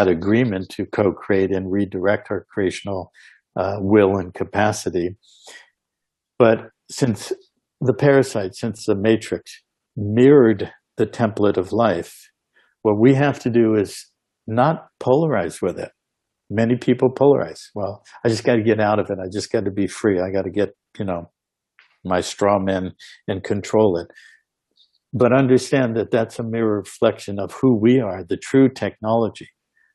agreement to co-create and redirect our creational will and capacity. But since the parasite, since the matrix mirrored the template of life, what we have to do is not polarize with it. Many people polarize. Well, I just got to get out of it. I just got to be free. I got to get, my straw men and control it. But understand that that's a mirror reflection of who we are, the true technology.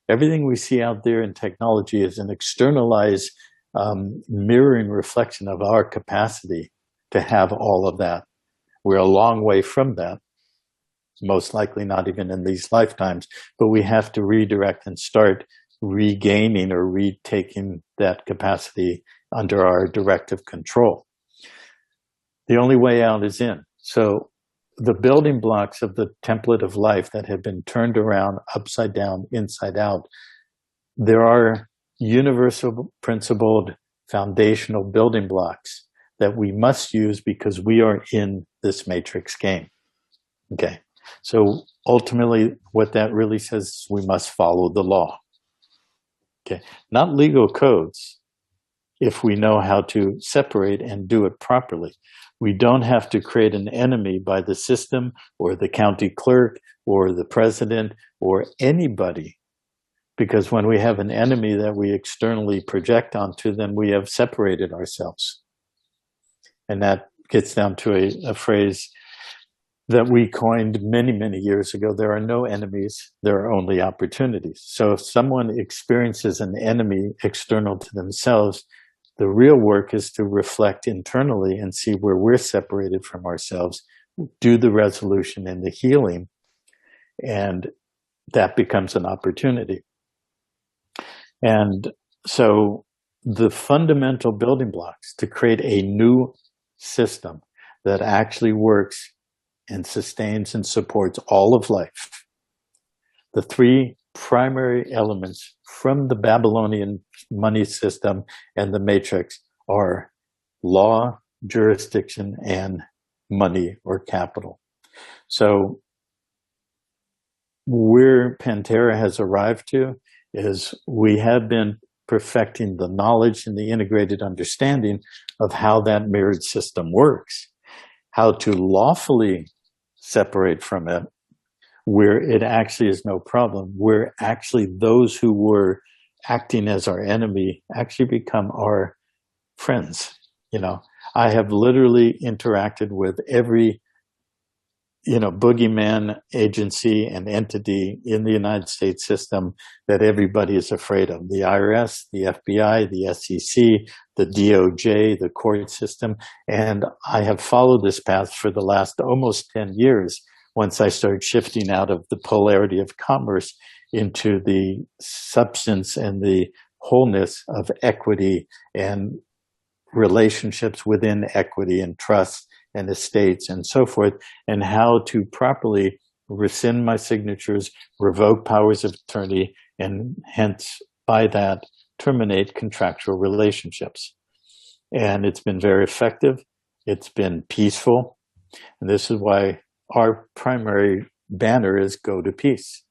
Everything we see out there in technology is an externalized mirroring reflection of our capacity to have all of that. We're a long way from that, most likely not even in these lifetimes, but we have to redirect and start regaining or retaking that capacity under our directive control. The only way out is in. So the building blocks of the template of life that have been turned around, upside down, inside out, there are universal principled foundational building blocks that we must use because we are in this matrix game. Okay. So ultimately what that really says is we must follow the law. Okay. Not legal codes if we know how to separate and do it properly. We don't have to create an enemy by the system or the county clerk or the president or anybody. Because when we have an enemy that we externally project onto, then we have separated ourselves. And that gets down to a phrase that we coined many, many years ago. There are no enemies, there are only opportunities. So if someone experiences an enemy external to themselves, the real work is to reflect internally and see where we're separated from ourselves, do the resolution and the healing, and that becomes an opportunity. And so the fundamental building blocks to create a new system that actually works and sustains and supports all of life. The three primary elements from the Babylonian money system and the matrix are law, jurisdiction, and money or capital. So where Pantera has arrived to is we have been perfecting the knowledge and the integrated understanding of how that mirrored system works, how to lawfully separate from it, where it actually is no problem, where actually those who were acting as our enemy actually become our friends. You know, I have literally interacted with every, boogeyman agency and entity in the United States system that everybody is afraid of. The IRS, the FBI, the SEC, the DOJ, the court system. And I have followed this path for the last almost 10 years once I started shifting out of the polarity of commerce into the substance and the wholeness of equity and relationships within equity and trust and estates and so forth, and how to properly rescind my signatures, revoke powers of attorney, and hence by that terminate contractual relationships. And it's been very effective. It's been peaceful. And this is why our primary banner is go to peace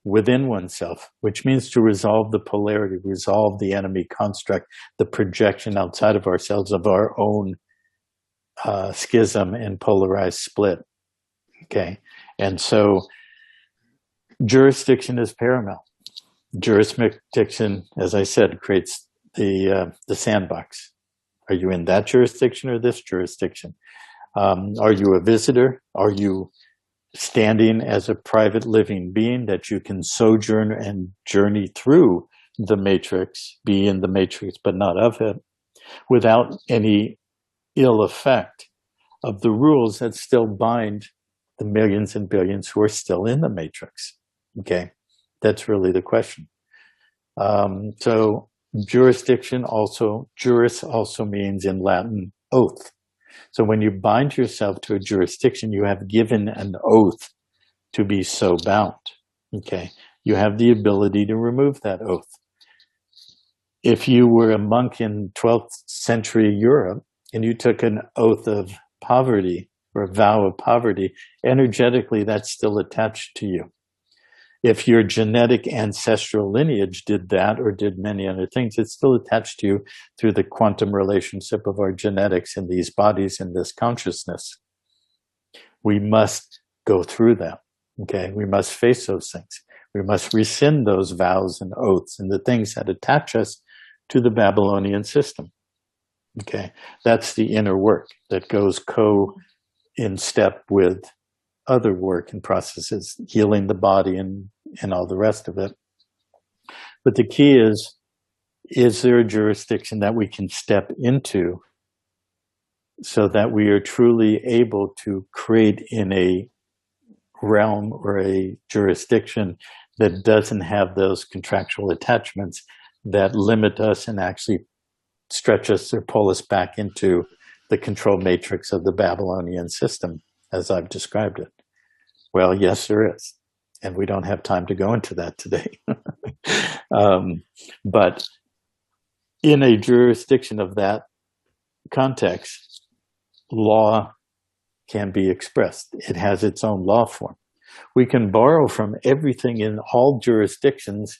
within oneself, which means to resolve the polarity, resolve the enemy construct, the projection outside of ourselves of our own schism and polarized split. Okay. And so jurisdiction is paramount. Jurisdiction, as I said, creates the sandbox. Are you in that jurisdiction or this jurisdiction? Are you a visitor? Are you standing as a private living being that you can sojourn and journey through the matrix, be in the matrix, but not of it, without any ill effect of the rules that still bind the millions and billions who are still in the matrix? Okay, that's really the question. So jurisdiction also, juris also means in Latin oath. So when you bind yourself to a jurisdiction, you have given an oath to be so bound. Okay, you have the ability to remove that oath. If you were a monk in 12th century Europe and you took an oath of poverty or a vow of poverty, energetically that's still attached to you. If your genetic ancestral lineage did that or did many other things, it's still attached to you through the quantum relationship of our genetics in these bodies and this consciousness. We must go through that. Okay, we must face those things. We must rescind those vows and oaths and the things that attach us to the Babylonian system. Okay, that's the inner work that goes in step with other work and processes, healing the body and all the rest of it. But the key is there a jurisdiction that we can step into so that we are truly able to create in a realm or a jurisdiction that doesn't have those contractual attachments that limit us and actually stretch us or pull us back into the control matrix of the Babylonian system, as I've described it? Well, yes, there is. And we don't have time to go into that today. But in a jurisdiction of that context, law can be expressed. It has its own law form. We can borrow from everything in all jurisdictions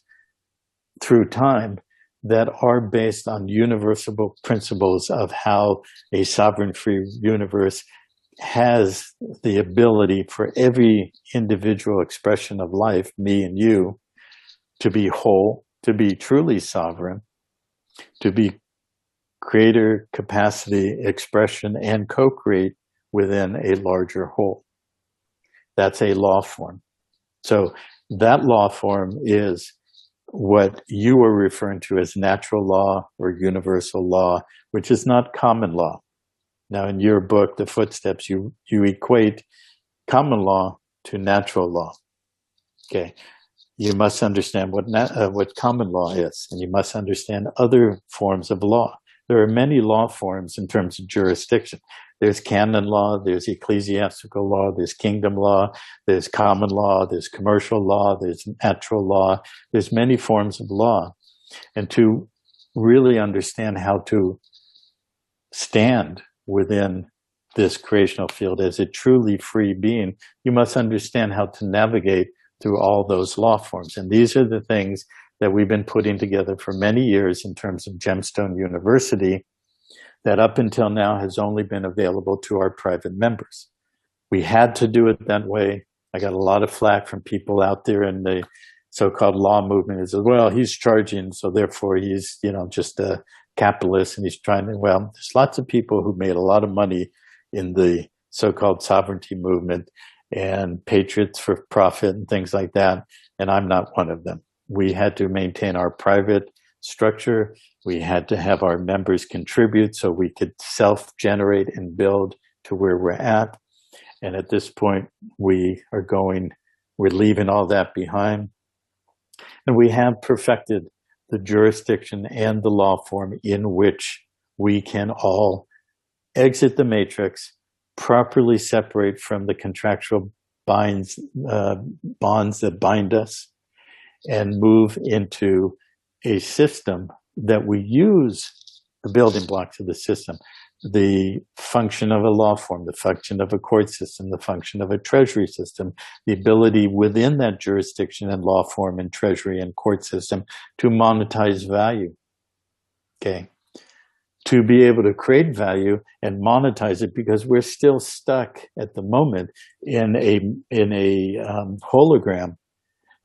through time that are based on universal principles of how a sovereign free universe has the ability for every individual expression of life, me and you, to be whole, to be truly sovereign, to be creator capacity, expression, and co-create within a larger whole. That's a law form. So that law form is what you are referring to as natural law or universal law, which is not common law. Now, in your book, The Footsteps, you equate common law to natural law. Okay, you must understand what common law is, and you must understand other forms of law. There are many law forms in terms of jurisdiction. There's canon law, there's ecclesiastical law, there's kingdom law, there's common law, there's commercial law, there's natural law. There's many forms of law. And to really understand how to stand within this creational field as a truly free being, you must understand how to navigate through all those law forms. And these are the things that we've been putting together for many years in terms of Gemstone University, that up until now has only been available to our private members. We had to do it that way. I got a lot of flack from people out there in the so-called law movement. Is, well, he's charging, so therefore he's, just a capitalist, and he's trying to, well, there's lots of people who made a lot of money in the so-called sovereignty movement and patriots for profit and things like that, and I'm not one of them. We had to maintain our private structure. We had to have our members contribute so we could self-generate and build to where we're at. And at this point, we're leaving all that behind. And we have perfected the jurisdiction and the law form in which we can all exit the matrix, properly separate from the contractual bonds that bind us, and move into a system that we use the building blocks of the system, the function of a law form, the function of a court system, the function of a treasury system, the ability within that jurisdiction and law form and treasury and court system to monetize value. Okay. To be able to create value and monetize it, because we're still stuck at the moment in a hologram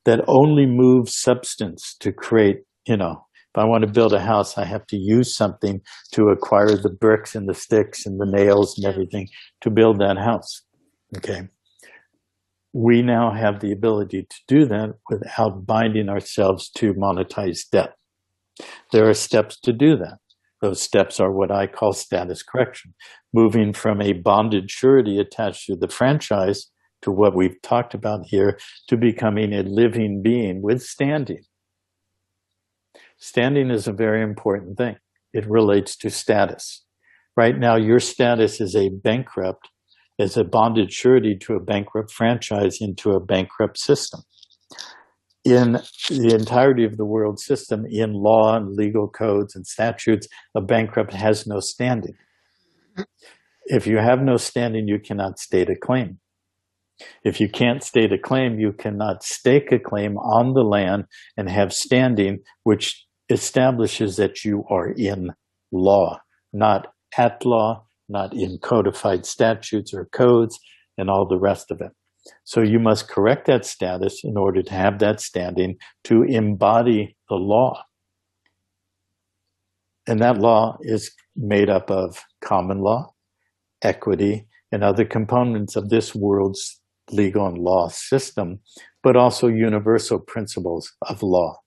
that only moves substance to create, if I want to build a house, I have to use something to acquire the bricks and the sticks and the nails and everything to build that house. Okay. We now have the ability to do that without binding ourselves to monetized debt. There are steps to do that. Those steps are what I call status correction, moving from a bonded surety attached to the franchise to what we've talked about here, to becoming a living being with standing. Standing is a very important thing. It relates to status. Right now, your status is a bankrupt, as a bonded surety to a bankrupt franchise into a bankrupt system. In the entirety of the world system, in law and legal codes and statutes, a bankrupt has no standing. If you have no standing, you cannot state a claim. If you can't state a claim, you cannot stake a claim on the land and have standing, which establishes that you are in law, not at law, not in codified statutes or codes, and all the rest of it. So you must correct that status in order to have that standing to embody the law. And that law is made up of common law, equity, and other components of this world's legal and law system, but also universal principles of law,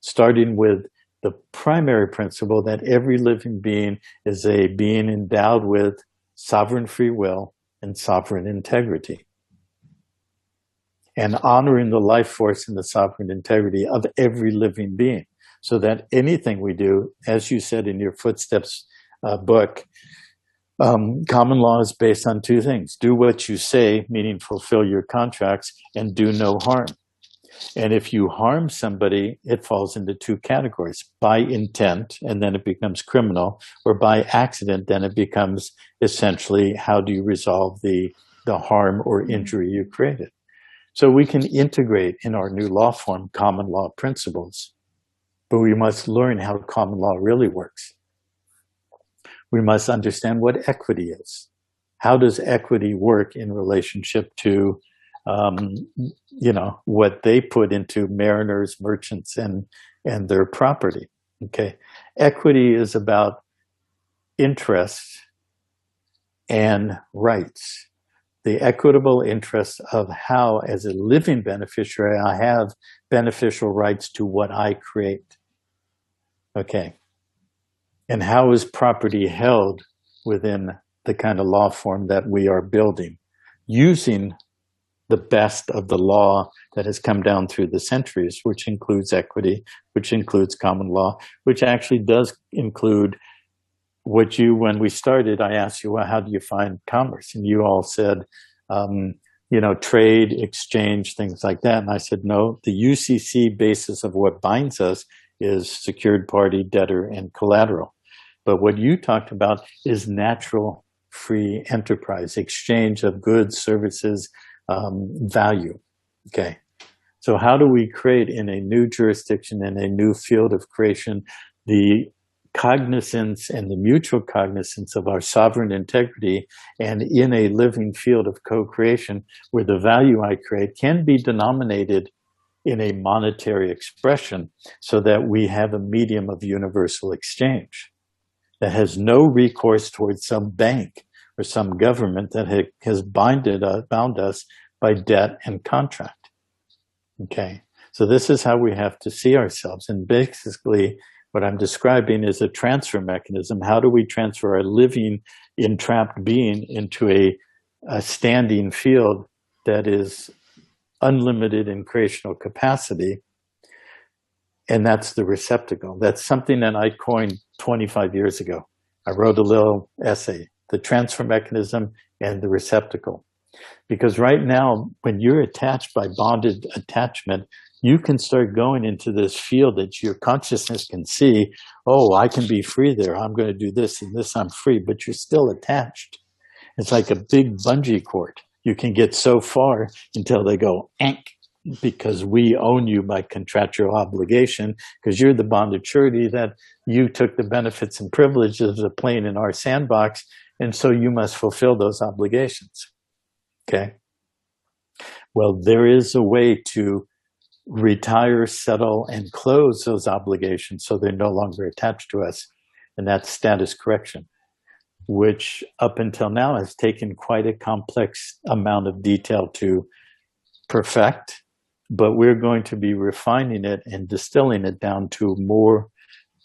starting with the primary principle that every living being is a being endowed with sovereign free will and sovereign integrity, and honoring the life force and the sovereign integrity of every living being, so that anything we do, as you said in your Footsteps book, common law is based on two things: do what you say, meaning fulfill your contracts, and do no harm. And if you harm somebody, it falls into two categories: by intent, and then it becomes criminal, or by accident, then it becomes essentially, how do you resolve the harm or injury you created? So we can integrate in our new law form common law principles, but we must learn how common law really works. We must understand what equity is. How does equity work in relationship to, what they put into mariners, merchants, and their property? Okay, equity is about interest and rights. The equitable interest of how, as a living beneficiary, I have beneficial rights to what I create. Okay. And how is property held within the kind of law form that we are building, using the best of the law that has come down through the centuries, which includes equity, which includes common law, which actually does include when we started, I asked you, well, how do you find commerce? And you all said, trade, exchange, things like that. And I said, no, the UCC basis of what binds us is secured party, debtor, and collateral. But what you talked about is natural free enterprise, exchange of goods, services, value. Okay. So how do we create in a new jurisdiction, in a new field of creation, the cognizance and the mutual cognizance of our sovereign integrity, and in a living field of co-creation where the value I create can be denominated in a monetary expression so that we have a medium of universal exchange that has no recourse towards some bank or some government that has bound us by debt and contract. Okay, so this is how we have to see ourselves. And basically, what I'm describing is a transfer mechanism. How do we transfer our living, entrapped being into a standing field that is unlimited in creational capacity? And that's the receptacle. That's something that I coined 25 years ago. I wrote a little essay, the transfer mechanism and the receptacle. Because right now, when you're attached by bonded attachment, you can start going into this field that your consciousness can see, oh, I can be free there. I'm going to do this and this, I'm free, but you're still attached. It's like a big bungee cord. You can get so far until they go, "Ank," because we own you by contractual obligation, because you're the bonded surety that you took the benefits and privileges of playing in our sandbox, and so you must fulfill those obligations. Okay? Well, there is a way to retire, settle, and close those obligations so they're no longer attached to us, and that's status correction, which up until now has taken quite a complex amount of detail to perfect, but we're going to be refining it and distilling it down to more,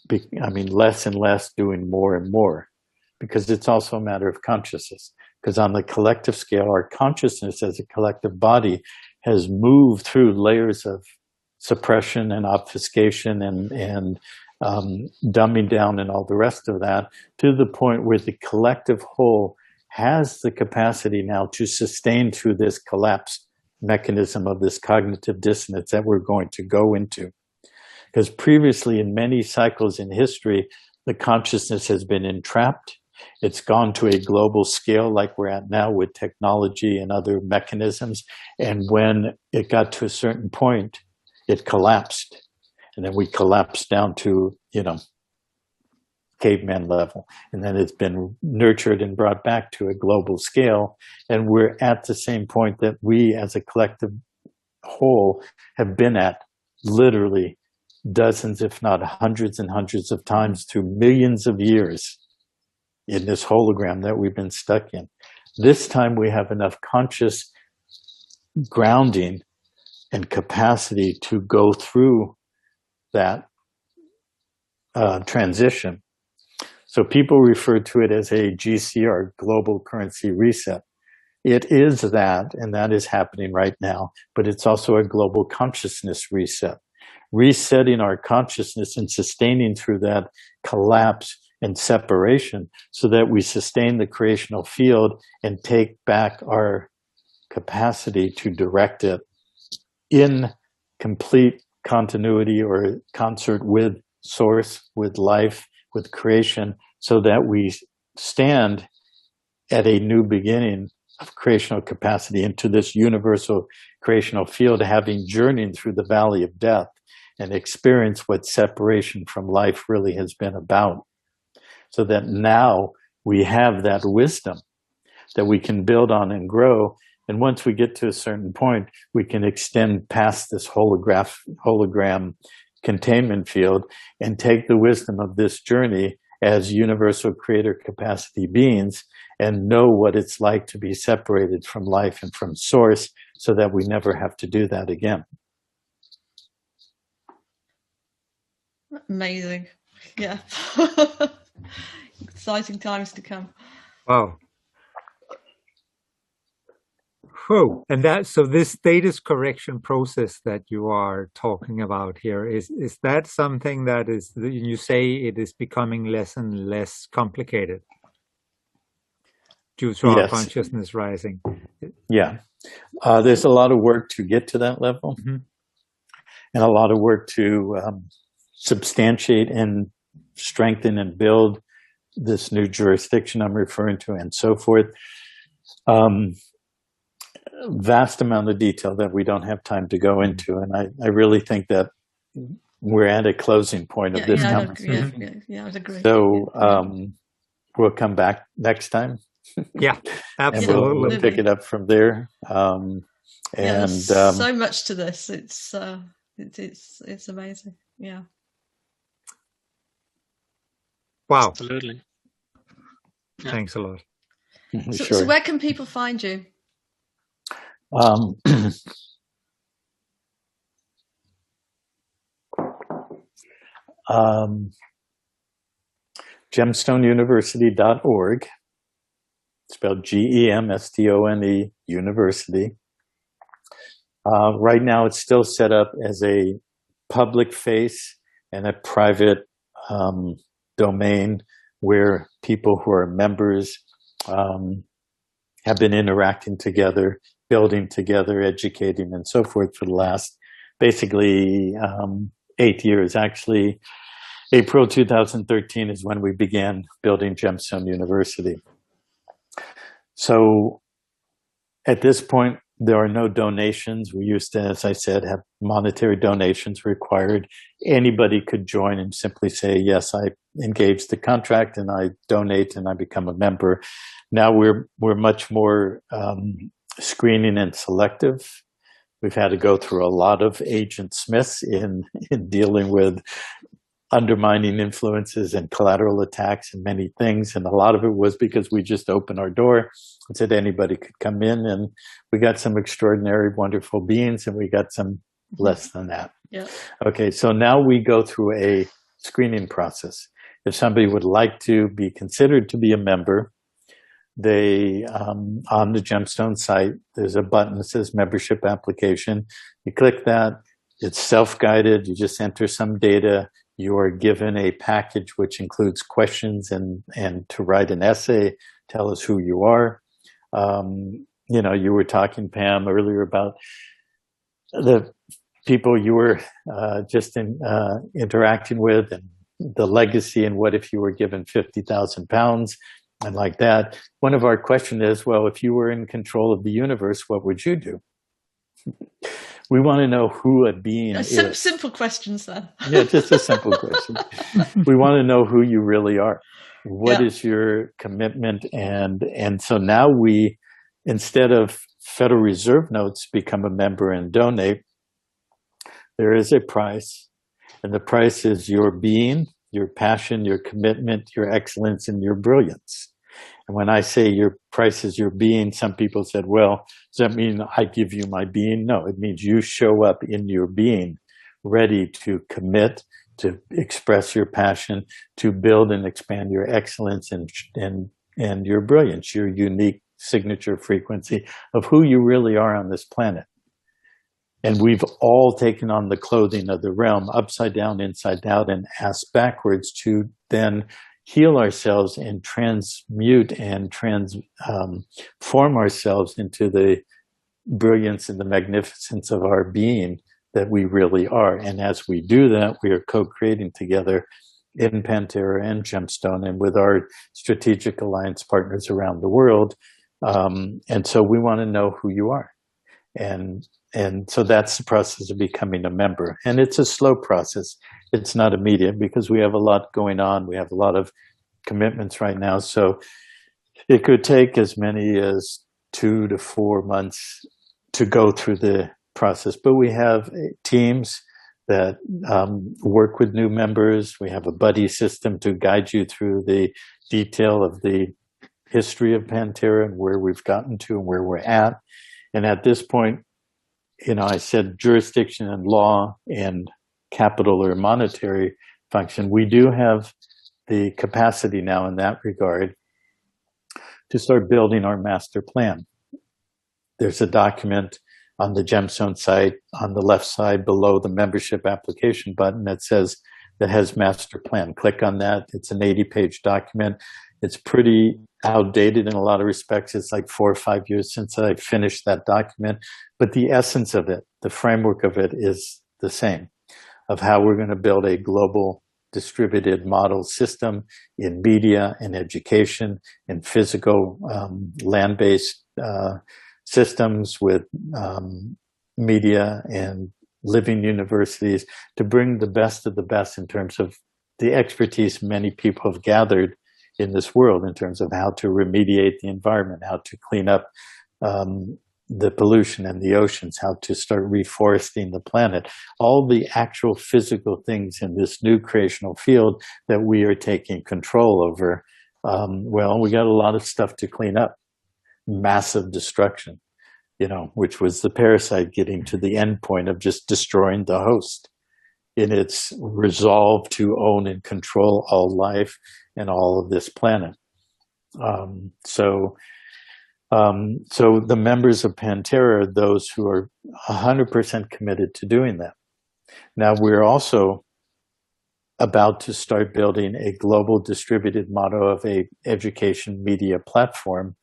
less and less, doing more and more, because it's also a matter of consciousness. Because on the collective scale, our consciousness as a collective body has moved through layers of suppression and obfuscation and dumbing down and all the rest of that, to the point where the collective whole has the capacity now to sustain through this collapse mechanism of this cognitive dissonance that we're going to go into. Because previously, in many cycles in history, the consciousness has been entrapped. It's gone to a global scale like we're at now with technology and other mechanisms. And when it got to a certain point, it collapsed. And then we collapsed down to, caveman level. And then it's been nurtured and brought back to a global scale. And we're at the same point that we as a collective whole have been at literally dozens, if not hundreds and hundreds of times through millions of years in this hologram that we've been stuck in. This time we have enough conscious grounding and capacity to go through that transition. So people refer to it as a GCR, global currency reset. It is that, and that is happening right now, but it's also a global consciousness reset. Resetting our consciousness and sustaining through that collapse and separation so that we sustain the creational field and take back our capacity to direct it in complete continuity or concert with source, with life, with creation, so that we stand at a new beginning of creational capacity into this universal creational field, having journeyed through the valley of death and experience what separation from life really has been about. So that now we have that wisdom that we can build on and grow. And once we get to a certain point, we can extend past this hologram containment field and take the wisdom of this journey as universal creator capacity beings and know what it's like to be separated from life and from source so that we never have to do that again. Amazing. Yeah. Exciting times to come. Wow. Whoa. And so this status correction process that you are talking about here, is that something that is, you say it is becoming less and less complicated due to our consciousness rising? Yeah. There's a lot of work to get to that level, and a lot of work to substantiate and strengthen and build this new jurisdiction I'm referring to, and so forth. Vast amount of detail that we don't have time to go into, and I really think that we're at a closing point of this conversation. I'd agree. So we'll come back next time. Yeah, absolutely. And we'll pick it up from there. There's so much to this. It's amazing. Yeah. Wow. Absolutely. Yeah. Thanks a lot. So where can people find you? Gemstoneuniversity.org, spelled GEMSTONE University. Right now it's still set up as a public face and a private domain where people who are members have been interacting together, building together, educating, and so forth for the last basically 8 years. Actually, April 2013 is when we began building Gemstone University. So at this point, there are no donations. We used to, as I said, have monetary donations required. Anybody could join and simply say, yes, I engaged the contract and I donate and I become a member. Now we're much more screening and selective. We've had to go through a lot of Agent Smiths in dealing with undermining influences and collateral attacks and many things. And a lot of it was because we just opened our door and said anybody could come in, and we got some extraordinary, wonderful beings, and we got some less than that. Yeah. Okay, so now we go through a screening process. If somebody would like to be considered to be a member, they, on the Gemstone site, there's a button that says membership application. You click that, it's self-guided, you just enter some data. You are given a package which includes questions and to write an essay, tell us who you are. You know, you were talking, Pam, earlier about the people you were just interacting with and the legacy, and what if you were given 50,000 pounds and like that. One of our questions is, well, if you were in control of the universe, what would you do? We want to know who a being is. Simple questions then. Yeah, just a simple question. We want to know who you really are. What is your commitment? And so now we, instead of Federal Reserve notes, become a member and donate, there is a price. And the price is your being, your passion, your commitment, your excellence, and your brilliance. And when I say your price is your being, some people said, well, does that mean I give you my being? No, it means you show up in your being, ready to commit, to express your passion, to build and expand your excellence and your brilliance, your unique signature frequency of who you really are on this planet. And we've all taken on the clothing of the realm, upside down, inside out, and ass backwards, to then heal ourselves and transmute and transform ourselves into the brilliance and the magnificence of our being that we really are. And as we do that, we are co-creating together in Pantera and Gemstone and with our strategic alliance partners around the world. And so we want to know who you are. And so that's the process of becoming a member. And it's a slow process. It's not immediate because we have a lot going on. We have a lot of commitments right now. So it could take as many as 2 to 4 months to go through the process. But we have teams that work with new members. We have a buddy system to guide you through the detail of the history of Pantera and where we've gotten to and where we're at. And at this point, you know, I said jurisdiction and law and capital or monetary function. We do have the capacity now in that regard to start building our master plan. There's a document on the Gemstone site on the left side below the membership application button that has master plan. Click on that. It's an 80-page document. It's pretty outdated in a lot of respects. It's like 4 or 5 years since I finished that document. But the essence of it, the framework of it is the same, of how we're going to build a global distributed model system in media and education and physical land-based systems with media and living universities to bring the best of the best in terms of the expertise many people have gathered in this world in terms of how to remediate the environment, how to clean up the pollution in the oceans, how to start reforesting the planet, all the actual physical things in this new creational field that we are taking control over. Well, we got a lot of stuff to clean up, massive destruction, which was the parasite getting to the end point of just destroying the host in its resolve to own and control all life and all of this planet. So the members of Pantera are those who are 100% committed to doing that. Now, we're also about to start building a global distributed model of a education media platform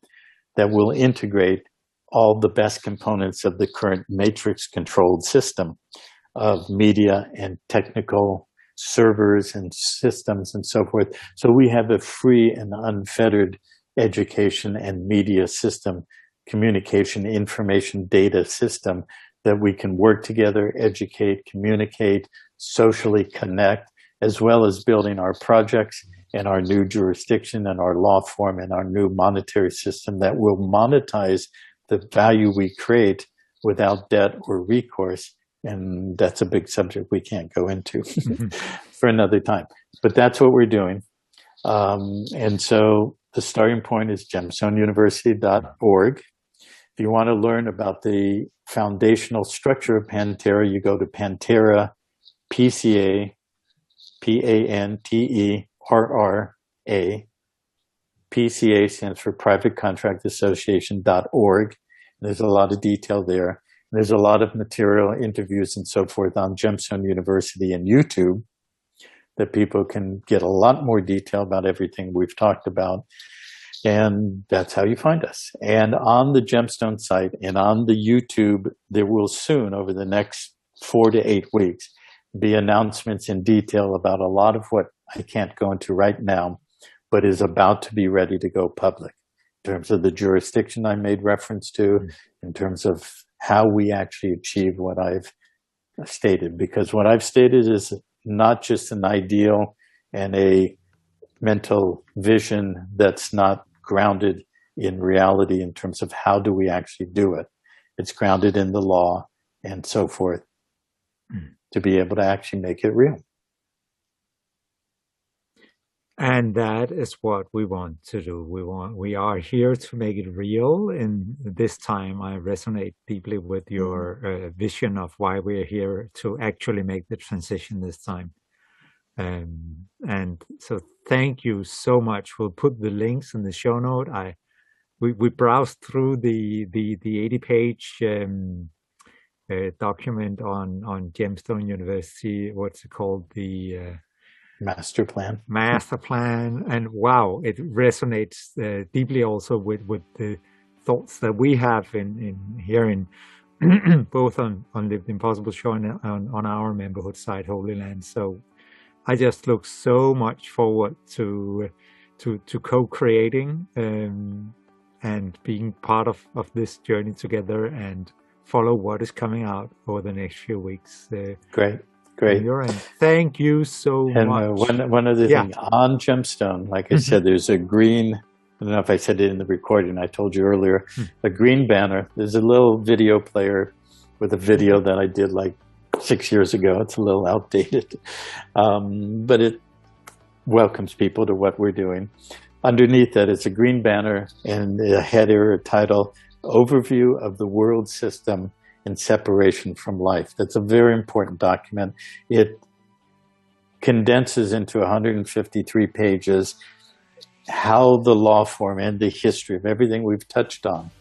that will integrate all the best components of the current matrix-controlled system of media and technical servers and systems and so forth. So we have a free and unfettered education and media system, communication, information, data system that we can work together, educate, communicate, socially connect, as well as building our projects and our new jurisdiction and our law form and our new monetary system that will monetize the value we create without debt or recourse. And that's a big subject we can't go into for another time. But that's what we're doing. And so the starting point is gemstoneuniversity.org. If you want to learn about the foundational structure of Pantera, you go to Pantera, PCA, PANTERRA. PCA stands for Private Contract Association.org. There's a lot of detail there. There's a lot of material, interviews, and so forth on Gemstone University and YouTube that people can get a lot more detail about everything we've talked about. And that's how you find us. And on the Gemstone site and on the YouTube, there will soon, over the next 4 to 8 weeks, be announcements in detail about a lot of what I can't go into right now, but is about to be ready to go public in terms of the jurisdiction I made reference to, in terms of how we actually achieve what I've stated. Because what I've stated is not just an ideal and a mental vision that's not grounded in reality in terms of how do we actually do it. It's grounded in the law and so forth to be able to actually make it real. And that is what we want to do. We are here to make it real. And this time I resonate deeply with your vision of why we're here to actually make the transition this time. And so thank you so much. We'll put the links in the show note. We browsed through the 80-page document on Gemstone University. What's it called? The Master plan. And wow, it resonates deeply also with the thoughts that we have in here in both on Lived Impossible Show and on our memberhood site, Holy Land. So I just look so much forward to co-creating and being part of this journey together and follow what is coming out over the next few weeks. Great. Thank you so much. And one other thing, on Gemstone, like I said, there's a green, I don't know if I said it in the recording, I told you earlier, a green banner. There's a little video player with a video that I did like 6 years ago. It's a little outdated, but it welcomes people to what we're doing. Underneath that is a green banner and a header, a title, Overview of the World System and Separation from Life. That's a very important document. It condenses into 153 pages how the law form and the history of everything we've touched on,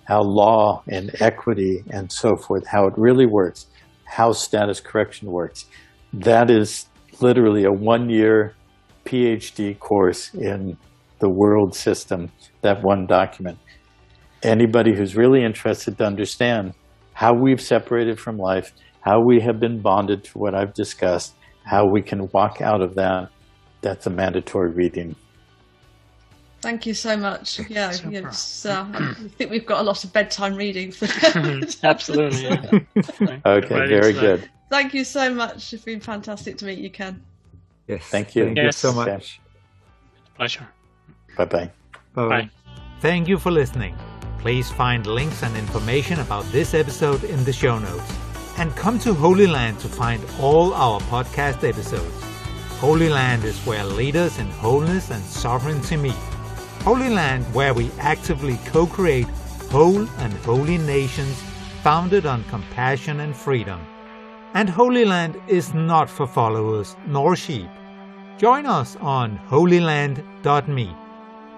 how law and equity and so forth, how it really works, how status correction works. That is literally a 1-year PhD course in the world system, that one document. Anybody who's really interested to understand how we've separated from life, how we have been bonded to what I've discussed, how we can walk out of that, that's a mandatory reading. Thank you so much. Yeah, Super. it's, I think we've got a lot of bedtime readings. Absolutely. Yeah. Okay, Right very into good. Thank you so much. It's been fantastic to meet you, Ken. Yes. Thank you. Thank you Yes. so Okay. much. Pleasure. Bye-bye. Bye. Bye. Thank you for listening. Please find links and information about this episode in the show notes. And come to Holy Land to find all our podcast episodes. Holy Land is where leaders in wholeness and sovereignty meet. Holy Land, where we actively co-create whole and holy nations founded on compassion and freedom. And Holy Land is not for followers nor sheep. Join us on holyland.me.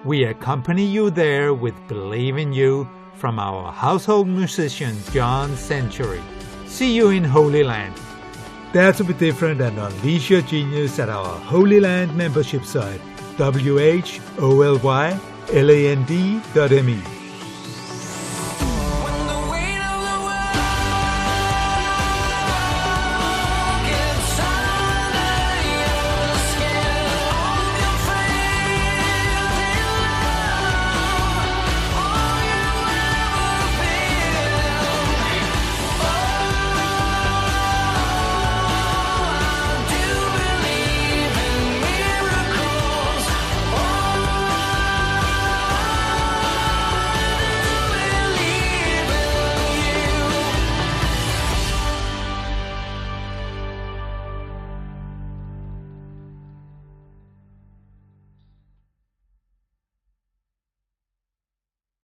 We accompany you there with Believe in You from our household musician John Century. See you in Holy Land. Dare to be different and unleash your genius at our Holy Land membership site, wholyland.me.